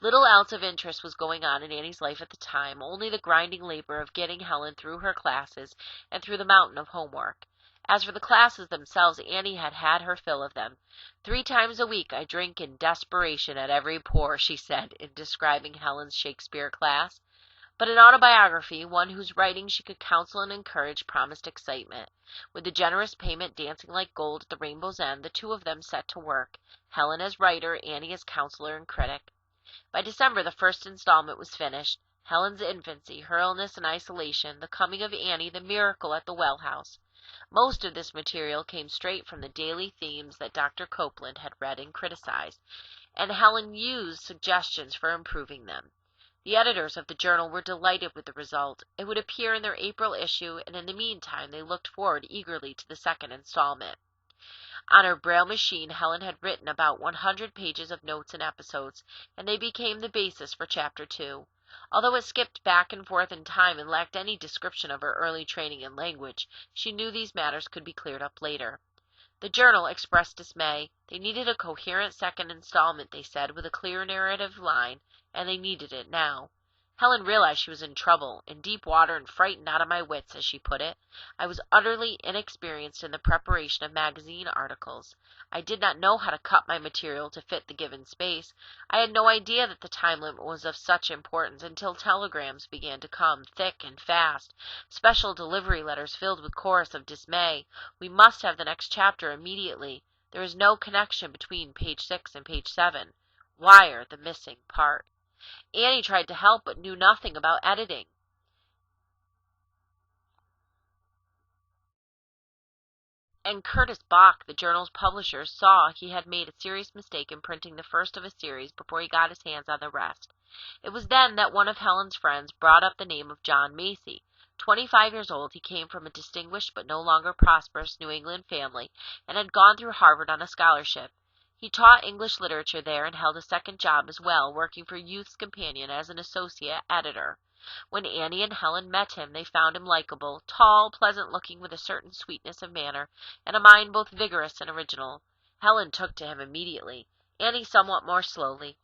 Little else of interest was going on in Annie's life at the time, only the grinding labor of getting Helen through her classes and through the mountain of homework. As for the classes themselves, Annie had had her fill of them. "3 times a week I drink in desperation at every pore," she said, in describing Helen's Shakespeare class. But an autobiography, one whose writing she could counsel and encourage, promised excitement. With the generous payment dancing like gold at the rainbow's end, the two of them set to work, Helen as writer, Annie as counselor and critic. By December the first installment was finished. Helen's infancy, her illness and isolation, the coming of Annie, the miracle at the well house. Most of this material came straight from the daily themes that Dr. Copeland had read and criticized, and Helen used suggestions for improving them. The editors of the journal were delighted with the result. It would appear in their April issue, and in the meantime they looked forward eagerly to the second installment. On her Braille machine, Helen had written about 100 pages of notes and episodes, and they became the basis for Chapter 2. Although it skipped back and forth in time and lacked any description of her early training in language, she knew these matters could be cleared up later. The journal expressed dismay. They needed a coherent second installment, they said, with a clear narrative line, and they needed it now. Helen realized she was in trouble, in deep water, and frightened out of my wits, as she put it. I was utterly inexperienced in the preparation of magazine articles. I did not know how to cut my material to fit the given space. I had no idea that the time limit was of such importance until telegrams began to come, thick and fast, special delivery letters filled with chorus of dismay. "We must have the next chapter immediately. There is no connection between page 6 and page 7. Wire the missing part." Annie tried to help, but knew nothing about editing. And Curtis Bach, the journal's publisher, saw he had made a serious mistake in printing the first of a series before he got his hands on the rest. It was then that one of Helen's friends brought up the name of John Macy. 25 years old, he came from a distinguished but no longer prosperous New England family and had gone through Harvard on a scholarship. He taught English literature there and held a second job as well, working for Youth's Companion as an associate editor. When Annie and Helen met him, they found him likable, tall, pleasant-looking, with a certain sweetness of manner, and a mind both vigorous and original. Helen took to him immediately, Annie somewhat more slowly.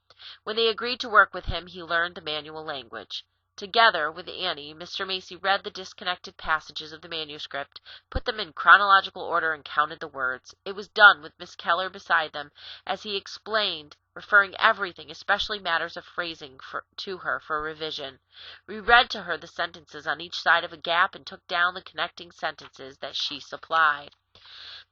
When they agreed to work with him, he learned the manual language. Together with Annie, Mr. Macy read the disconnected passages of the manuscript, put them in chronological order, and counted the words. It was done with Miss Keller beside them, as he explained, referring everything, especially matters of phrasing, to her for revision. We read to her the sentences on each side of a gap and took down the connecting sentences that she supplied.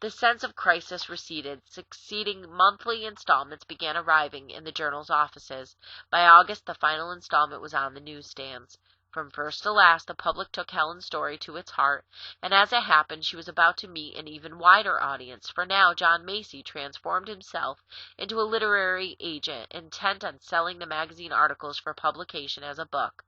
The sense of crisis receded. Succeeding monthly installments began arriving in the journal's offices. By August, the final installment was on the newsstands. From first to last, the public took Helen's story to its heart, and as it happened, she was about to meet an even wider audience, for now John Macy transformed himself into a literary agent, intent on selling the magazine articles for publication as a book.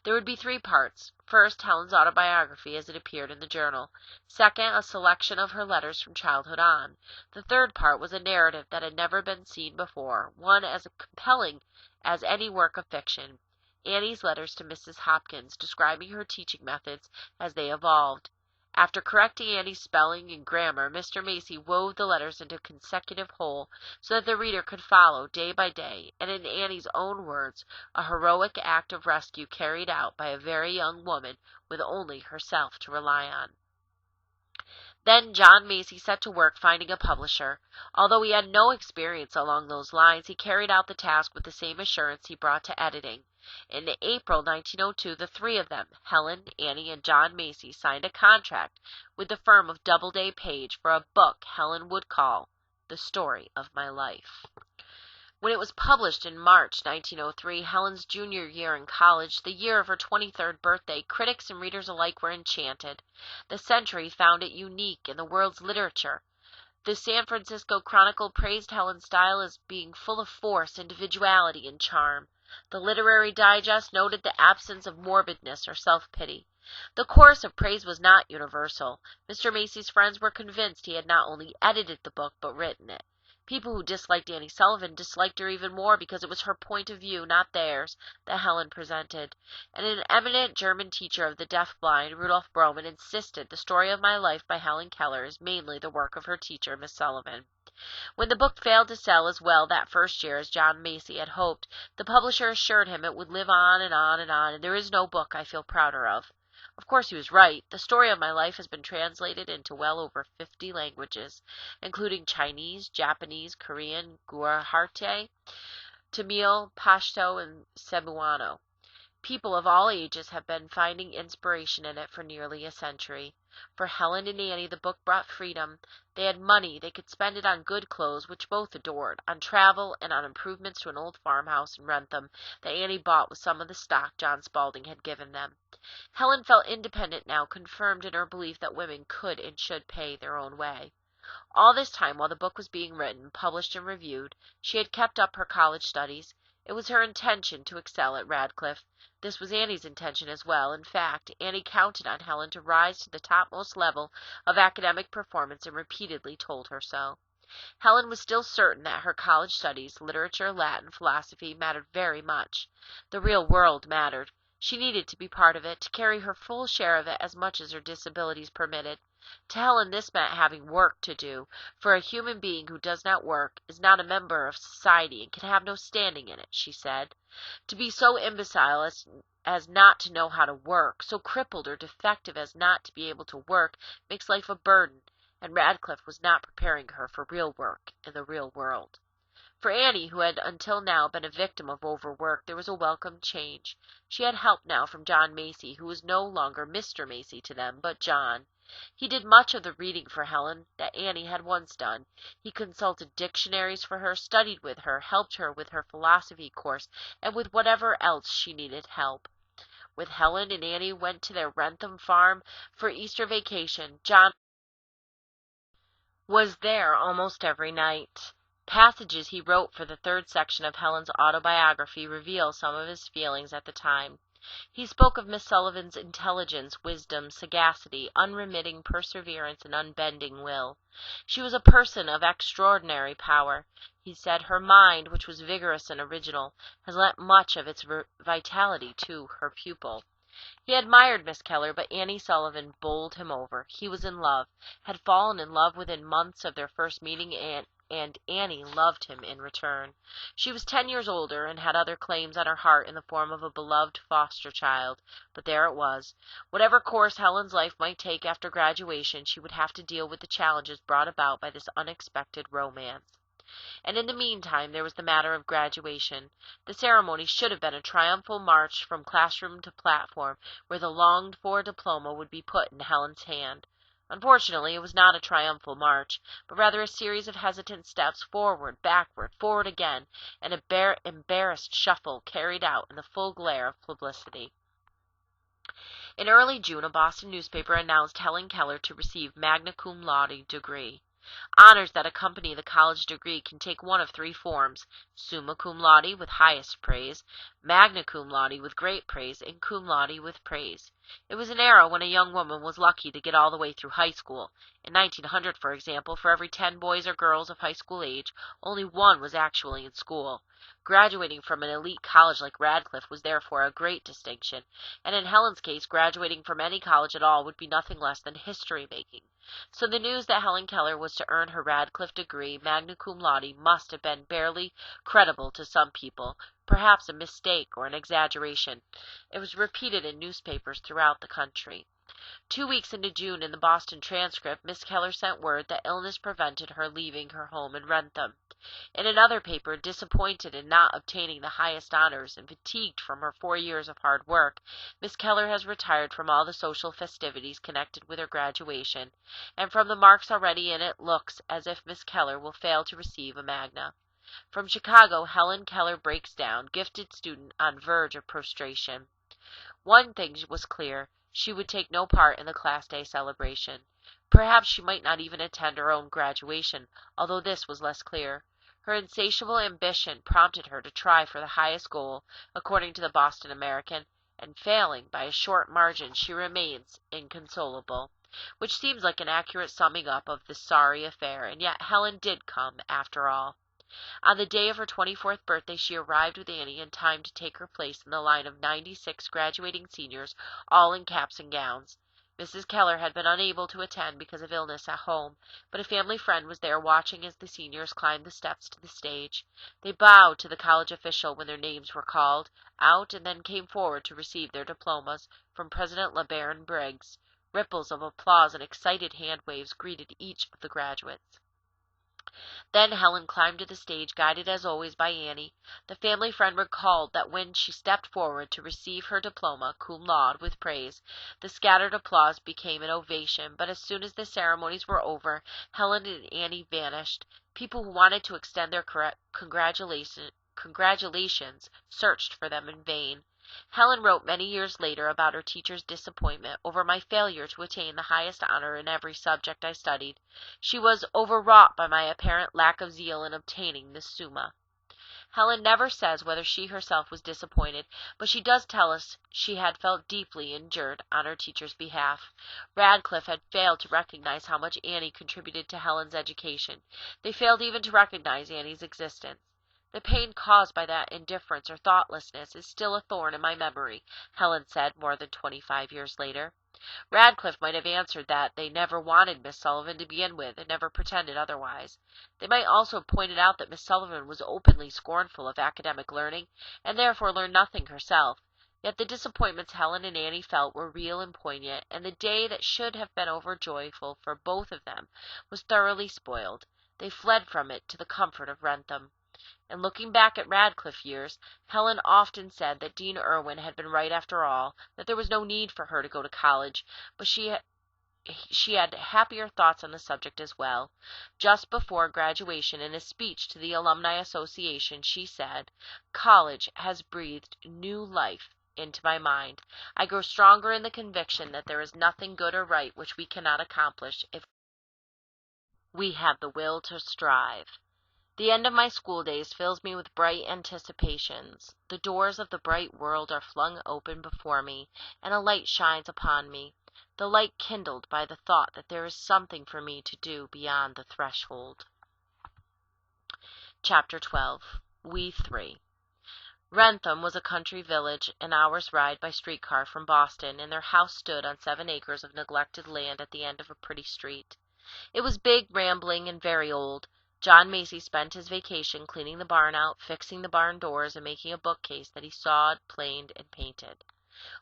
There would be 3 parts. First, Helen's autobiography as it appeared in the journal. Second, a selection of her letters from childhood on. The third part was a narrative that had never been seen before, one as compelling as any work of fiction. Annie's letters to Mrs. Hopkins, describing her teaching methods as they evolved. After correcting Annie's spelling and grammar, Mr. Macy wove the letters into a consecutive whole so that the reader could follow day by day, and in Annie's own words, a heroic act of rescue carried out by a very young woman with only herself to rely on. Then John Macy set to work finding a publisher. Although he had no experience along those lines, he carried out the task with the same assurance he brought to editing. In April 1902, the 3 of them, Helen, Annie, and John Macy, signed a contract with the firm of Doubleday Page for a book Helen would call The Story of My Life. When it was published in March 1903, Helen's junior year in college, the year of her 23rd birthday, critics and readers alike were enchanted. The Century found it unique in the world's literature. The San Francisco Chronicle praised Helen's style as being full of force, individuality, and charm. The Literary Digest noted the absence of morbidness or self-pity. The chorus of praise was not universal. Mr. Macy's friends were convinced he had not only edited the book, but written it. People who disliked Annie Sullivan disliked her even more because it was her point of view, not theirs, that Helen presented. And an eminent German teacher of the deaf-blind, Rudolf Broman, insisted The Story of My Life by Helen Keller is mainly the work of her teacher, Miss Sullivan. When the book failed to sell as well that first year as John Macy had hoped, the publisher assured him it would live on and on and on, and there is no book I feel prouder of. Of course he was right. The Story of My Life has been translated into well over 50 languages, including Chinese, Japanese, Korean, Gujarati, Tamil, Pashto, and Cebuano. People of all ages have been finding inspiration in it for nearly a century. For Helen and Annie, the book brought freedom. They had money. They could spend it on good clothes, which both adored, on travel, and on improvements to an old farmhouse in Wrentham that Annie bought with some of the stock John Spaulding had given them. Helen felt independent now, confirmed in her belief that women could and should pay their own way. All this time, while the book was being written, published, and reviewed, she had kept up her college studies. It was her intention to excel at Radcliffe. This was Annie's intention as well. In fact, Annie counted on Helen to rise to the topmost level of academic performance and repeatedly told her so. Helen was still certain that her college studies, literature, Latin, philosophy, mattered very much. The real world mattered. She needed to be part of it, to carry her full share of it as much as her disabilities permitted. To Helen this meant having work to do, for a human being who does not work is not a member of society and can have no standing in it, she said. To be so imbecile as not to know how to work, so crippled or defective as not to be able to work, makes life a burden, and Radcliffe was not preparing her for real work in the real world. For Annie, who had until now been a victim of overwork, there was a welcome change. She had help now from John Macy, who was no longer Mr. Macy to them, but John. He did much of the reading for Helen that Annie had once done. He consulted dictionaries for her, studied with her, helped her with her philosophy course, and with whatever else she needed help. With Helen and Annie went to their Wrentham farm for Easter vacation. John was there almost every night. Passages he wrote for the third section of Helen's autobiography reveal some of his feelings at the time. He spoke of Miss Sullivan's intelligence, wisdom, sagacity, unremitting perseverance, and unbending will. She was a person of extraordinary power. He said her mind, which was vigorous and original, has lent much of its vitality to her pupil. He admired Miss Keller, but Annie Sullivan bowled him over. He was in love, had fallen in love within months of their first meeting, and Annie loved him in return. She was 10 years older and had other claims on her heart in the form of a beloved foster child, but there it was. Whatever course Helen's life might take after graduation, she would have to deal with the challenges brought about by this unexpected romance. And in the meantime there was the matter of graduation. The ceremony should have been a triumphal march from classroom to platform, where the longed-for diploma would be put in Helen's hand. Unfortunately, it was not a triumphal march, but rather a series of hesitant steps forward, backward, forward again, an embarrassed shuffle carried out in the full glare of publicity. In early June, a Boston newspaper announced Helen Keller to receive magna cum laude degree. Honors that accompany the college degree can take one of three forms: summa cum laude with highest praise, magna cum laude with great praise, and cum laude with praise. It was an era when a young woman was lucky to get all the way through high school. In 1900, for example, for every 10 boys or girls of high school age, only one was actually in school. Graduating from an elite college like Radcliffe was therefore a great distinction, and in Helen's case, graduating from any college at all would be nothing less than history-making. So the news that Helen Keller was to earn her Radcliffe degree, magna cum laude, must have been barely credible to some people, perhaps a mistake or an exaggeration. It was repeated in newspapers throughout the country. 2 weeks into June, in the Boston Transcript, Miss Keller sent word that illness prevented her leaving her home in Wrentham. In another paper, disappointed in not obtaining the highest honors and fatigued from her 4 years of hard work, Miss Keller has retired from all the social festivities connected with her graduation, and from the marks already in it looks as if Miss Keller will fail to receive a magna. From Chicago, Helen Keller breaks down, gifted student on verge of prostration. One thing was clear: she would take no part in the Class Day celebration. Perhaps she might not even attend her own graduation, although this was less clear. Her insatiable ambition prompted her to try for the highest goal, according to the Boston American, and failing by a short margin, she remains inconsolable, which seems like an accurate summing up of this sorry affair, and yet Helen did come, after all. On the day of her 24th birthday she arrived with Annie in time to take her place in the line of 96 graduating seniors, all in caps and gowns. Mrs. Keller had been unable to attend because of illness at home, but a family friend was there watching as the seniors climbed the steps to the stage. They bowed to the college official when their names were called out and then came forward to receive their diplomas from President LeBaron Briggs. Ripples of applause and excited hand waves greeted each of the graduates. Then Helen climbed to the stage, guided as always by Annie. The family friend recalled that when she stepped forward to receive her diploma, cum laude, with praise, the scattered applause became an ovation, but as soon as the ceremonies were over, Helen and Annie vanished. People who wanted to extend their congratulations searched for them in vain. Helen wrote many years later about her teacher's disappointment over my failure to attain the highest honor in every subject I studied. She was overwrought by my apparent lack of zeal in obtaining the summa. Helen never says whether she herself was disappointed, but she does tell us she had felt deeply injured on her teacher's behalf. Radcliffe had failed to recognize how much Annie contributed to Helen's education. They failed even to recognize Annie's existence. The pain caused by that indifference or thoughtlessness is still a thorn in my memory, Helen said more than 25 years later. Radcliffe might have answered that they never wanted Miss Sullivan to begin with, and never pretended otherwise. They might also have pointed out that Miss Sullivan was openly scornful of academic learning, and therefore learned nothing herself. Yet the disappointments Helen and Annie felt were real and poignant, and the day that should have been overjoyful for both of them was thoroughly spoiled. They fled from it to the comfort of Wrentham. And looking back at Radcliffe years, Helen often said that Dean Irwin had been right after all, that there was no need for her to go to college, but she had happier thoughts on the subject as well. Just before graduation, in a speech to the Alumni Association, she said, "College has breathed new life into my mind. I grow stronger in the conviction that there is nothing good or right which we cannot accomplish if We have the will to strive. The end of my school days fills me with bright anticipations. The doors of the bright world are flung open before me, and a light shines upon me, the light kindled by the thought that there is something for me to do beyond the threshold. Chapter 12. We Three. Wrentham was a country village, an hour's ride by streetcar from Boston, and their house stood on 7 acres of neglected land at the end of a pretty street. It was big, rambling, and very old. John Macy spent his vacation cleaning the barn out, fixing the barn doors, and making a bookcase that he sawed, planed, and painted.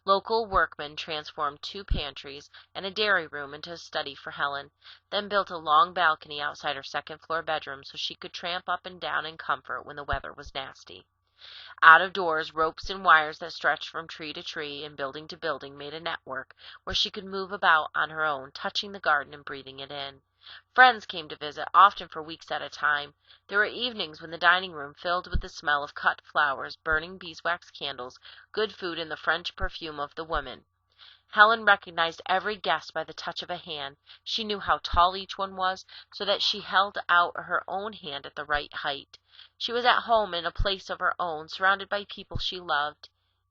Local workmen transformed 2 pantries and a dairy room into a study for Helen, then built a long balcony outside her second-floor bedroom so she could tramp up and down in comfort when the weather was nasty. Out of doors, ropes and wires that stretched from tree to tree and building to building made a network where she could move about on her own, touching the garden and breathing it in. Friends came to visit, often for weeks at a time. There were evenings when the dining room filled with the smell of cut flowers, burning beeswax candles, good food, and the French perfume of the women. Helen recognized every guest by the touch of a hand. She knew how tall each one was, so that she held out her own hand at the right height. She was at home in a place of her own, surrounded by people she loved.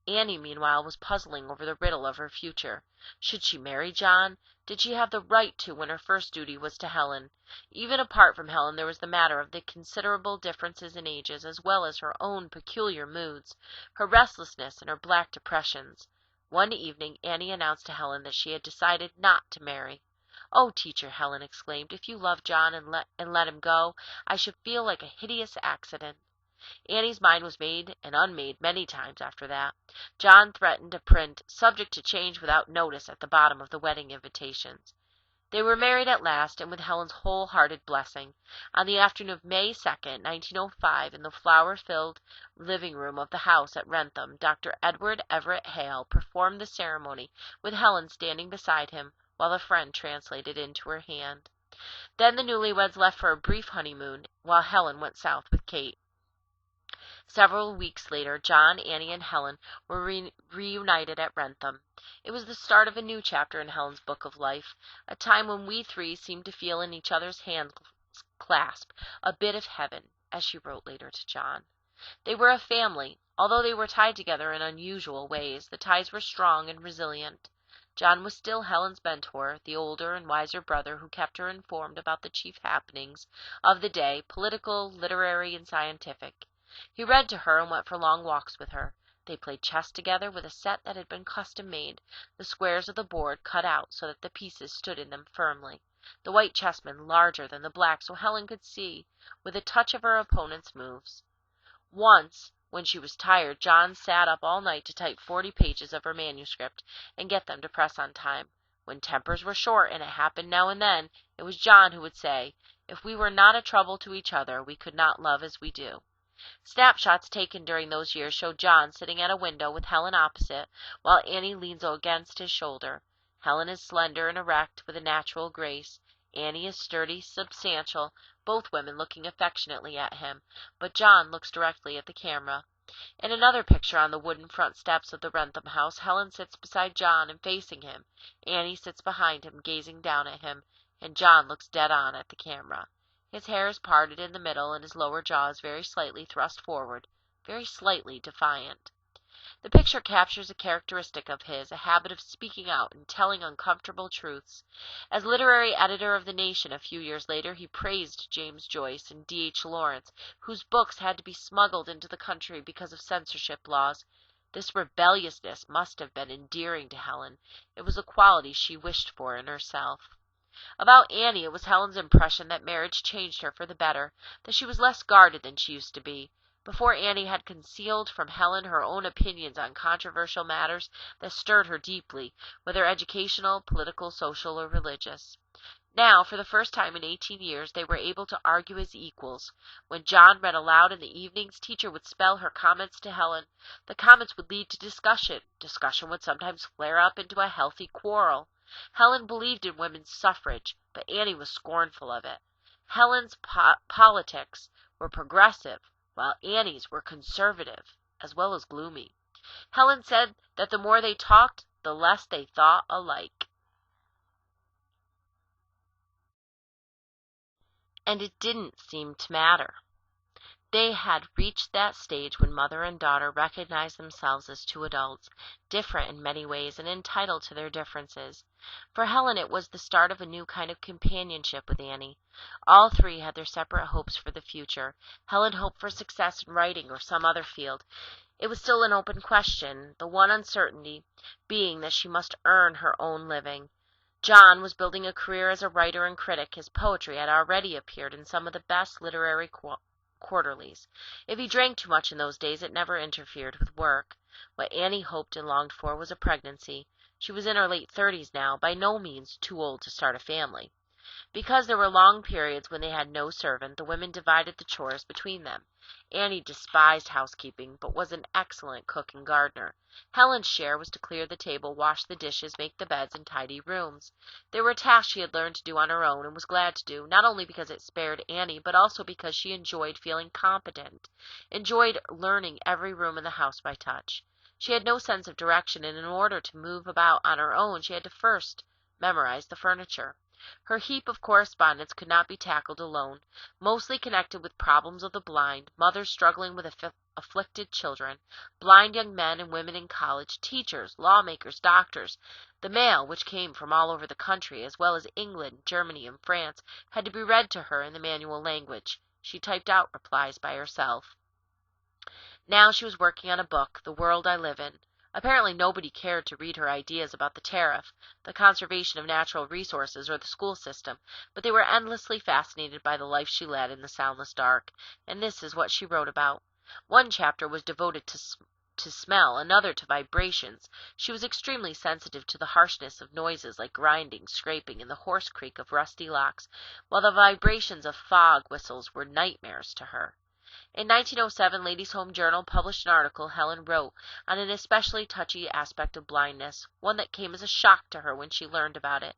Annie, meanwhile, was puzzling over the riddle of her future. Should she marry John? Did she have the right to when her first duty was to Helen? Even apart from Helen, there was the matter of the considerable differences in ages, as well as her own peculiar moods, her restlessness and her black depressions. One evening Annie announced to Helen that she had decided not to marry. "Oh, teacher," Helen exclaimed, "if you love John and let him go, I should feel like a hideous accident." Annie's mind was made and unmade many times after that. John threatened to print "subject to change without notice" at the bottom of the wedding invitations. They were married at last, and with Helen's whole-hearted blessing. On the afternoon of May 2nd, 1905, in the flower-filled living room of the house at Wrentham, Dr. Edward Everett Hale performed the ceremony, with Helen standing beside him, while a friend translated into her hand. Then the newlyweds left for a brief honeymoon, while Helen went south with Kate. Several weeks later, John, Annie, and Helen were reunited at Wrentham. It was the start of a new chapter in Helen's book of life, a time when we three seemed to feel in each other's hand clasp a bit of heaven, as she wrote later to John. They were a family. Although they were tied together in unusual ways, the ties were strong and resilient. John was still Helen's mentor, the older and wiser brother who kept her informed about the chief happenings of the day, political, literary, and scientific. He read to her and went for long walks with her. They played chess together with a set that had been custom-made, the squares of the board cut out so that the pieces stood in them firmly, the white chessmen larger than the black so Helen could see, with a touch of her opponent's moves. Once, when she was tired, John sat up all night to type 40 pages of her manuscript and get them to press on time. When tempers were short, and it happened now and then, it was John who would say, "If we were not a trouble to each other, we could not love as we do." Snapshots taken during those years showed John sitting at a window with Helen opposite, while Annie leans against his shoulder. Helen is slender and erect, with a natural grace. Annie is sturdy, substantial, both women looking affectionately at him, but John looks directly at the camera. In another picture on the wooden front steps of the Wrentham house, Helen sits beside John and facing him. Annie sits behind him, gazing down at him, and John looks dead on at the camera. His hair is parted in the middle, and his lower jaw is very slightly thrust forward, very slightly defiant. The picture captures a characteristic of his, a habit of speaking out and telling uncomfortable truths. As literary editor of The Nation a few years later, he praised James Joyce and D.H. Lawrence, whose books had to be smuggled into the country because of censorship laws. This rebelliousness must have been endearing to Helen. It was a quality she wished for in herself. About Annie, it was Helen's impression that marriage changed her for the better, that she was less guarded than she used to be. Before, Annie had concealed from Helen her own opinions on controversial matters that stirred her deeply, whether educational, political, social, or religious. Now, for the first time in 18 years, they were able to argue as equals. When John read aloud in the evenings, teacher would spell her comments to Helen. The comments would lead to discussion. Discussion would sometimes flare up into a healthy quarrel. Helen believed in women's suffrage, but Annie was scornful of it. Helen's politics were progressive, while Annie's were conservative, as well as gloomy. Helen said that the more they talked, the less they thought alike. And it didn't seem to matter. They had reached that stage when mother and daughter recognized themselves as two adults, different in many ways and entitled to their differences. For Helen it was the start of a new kind of companionship with Annie. All three had their separate hopes for the future. Helen hoped for success in writing or some other field. It was still an open question, the one uncertainty being that she must earn her own living. John was building a career as a writer and critic. His poetry had already appeared in some of the best literary quarterlies. If he drank too much in those days, it never interfered with work. What Annie hoped and longed for was a pregnancy. She was in her late 30s now, by no means too old to start a family. Because there were long periods when they had no servant, the women divided the chores between them. Annie despised housekeeping, but was an excellent cook and gardener. Helen's share was to clear the table, wash the dishes, make the beds, and tidy rooms. They were tasks she had learned to do on her own and was glad to do, not only because it spared Annie, but also because she enjoyed feeling competent, enjoyed learning every room in the house by touch. She had no sense of direction, and in order to move about on her own, she had to first memorize the furniture. Her heap of correspondence could not be tackled alone, mostly connected with problems of the blind, mothers struggling with afflicted children, blind young men and women in college, teachers, lawmakers, doctors. The mail, which came from all over the country, as well as England, Germany, and France, had to be read to her in the manual language. She typed out replies by herself. Now she was working on a book, The World I Live In. Apparently nobody cared to read her ideas about the tariff, the conservation of natural resources, or the school system, but they were endlessly fascinated by the life she led in the soundless dark, and this is what she wrote about. One chapter was devoted to smell, another to vibrations. She was extremely sensitive to the harshness of noises like grinding, scraping, and the hoarse creak of rusty locks, while the vibrations of fog whistles were nightmares to her. In 1907, Ladies' Home Journal published an article Helen wrote on an especially touchy aspect of blindness, one that came as a shock to her when she learned about it.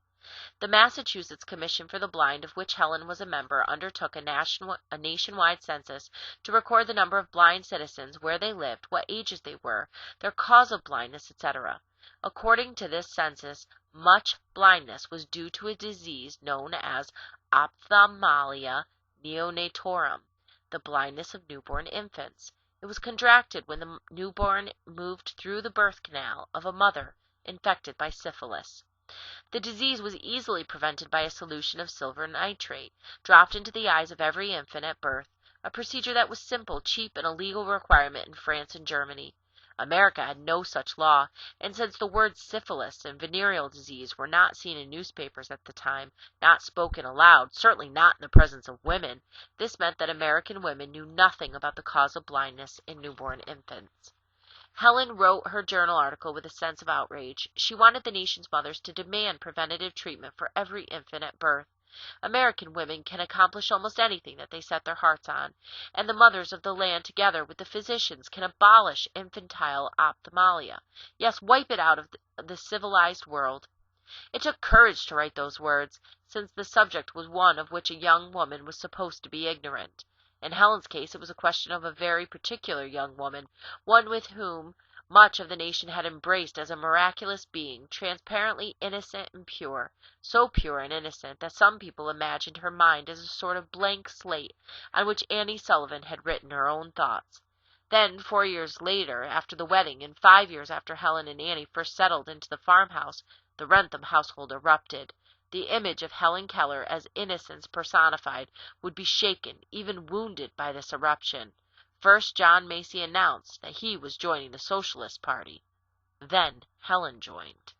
The Massachusetts Commission for the Blind, of which Helen was a member, undertook a nationwide census to record the number of blind citizens, where they lived, what ages they were, their cause of blindness, etc. According to this census, much blindness was due to a disease known as ophthalmia neonatorum, the blindness of newborn infants. It was contracted when the newborn moved through the birth canal of a mother infected by syphilis. The disease was easily prevented by a solution of silver nitrate, dropped into the eyes of every infant at birth, a procedure that was simple, cheap, and a legal requirement in France and Germany. America had no such law, and since the words syphilis and venereal disease were not seen in newspapers at the time, not spoken aloud, certainly not in the presence of women, this meant that American women knew nothing about the cause of blindness in newborn infants. Helen wrote her journal article with a sense of outrage. She wanted the nation's mothers to demand preventative treatment for every infant at birth. American women can accomplish almost anything that they set their hearts on, and the mothers of the land together with the physicians can abolish infantile ophthalmia. Yes, wipe it out of the civilized world. It took courage to write those words, since the subject was one of which a young woman was supposed to be ignorant. In Helen's case, it was a question of a very particular young woman, one with whom much of the nation had embraced as a miraculous being, transparently innocent and pure, so pure and innocent that some people imagined her mind as a sort of blank slate on which Annie Sullivan had written her own thoughts. Then, 4 years later, after the wedding, and 5 years after Helen and Annie first settled into the farmhouse, the Wrentham household erupted. The image of Helen Keller as innocence personified would be shaken, even wounded, by this eruption. First, John Macy announced that he was joining the Socialist Party. Then Helen joined.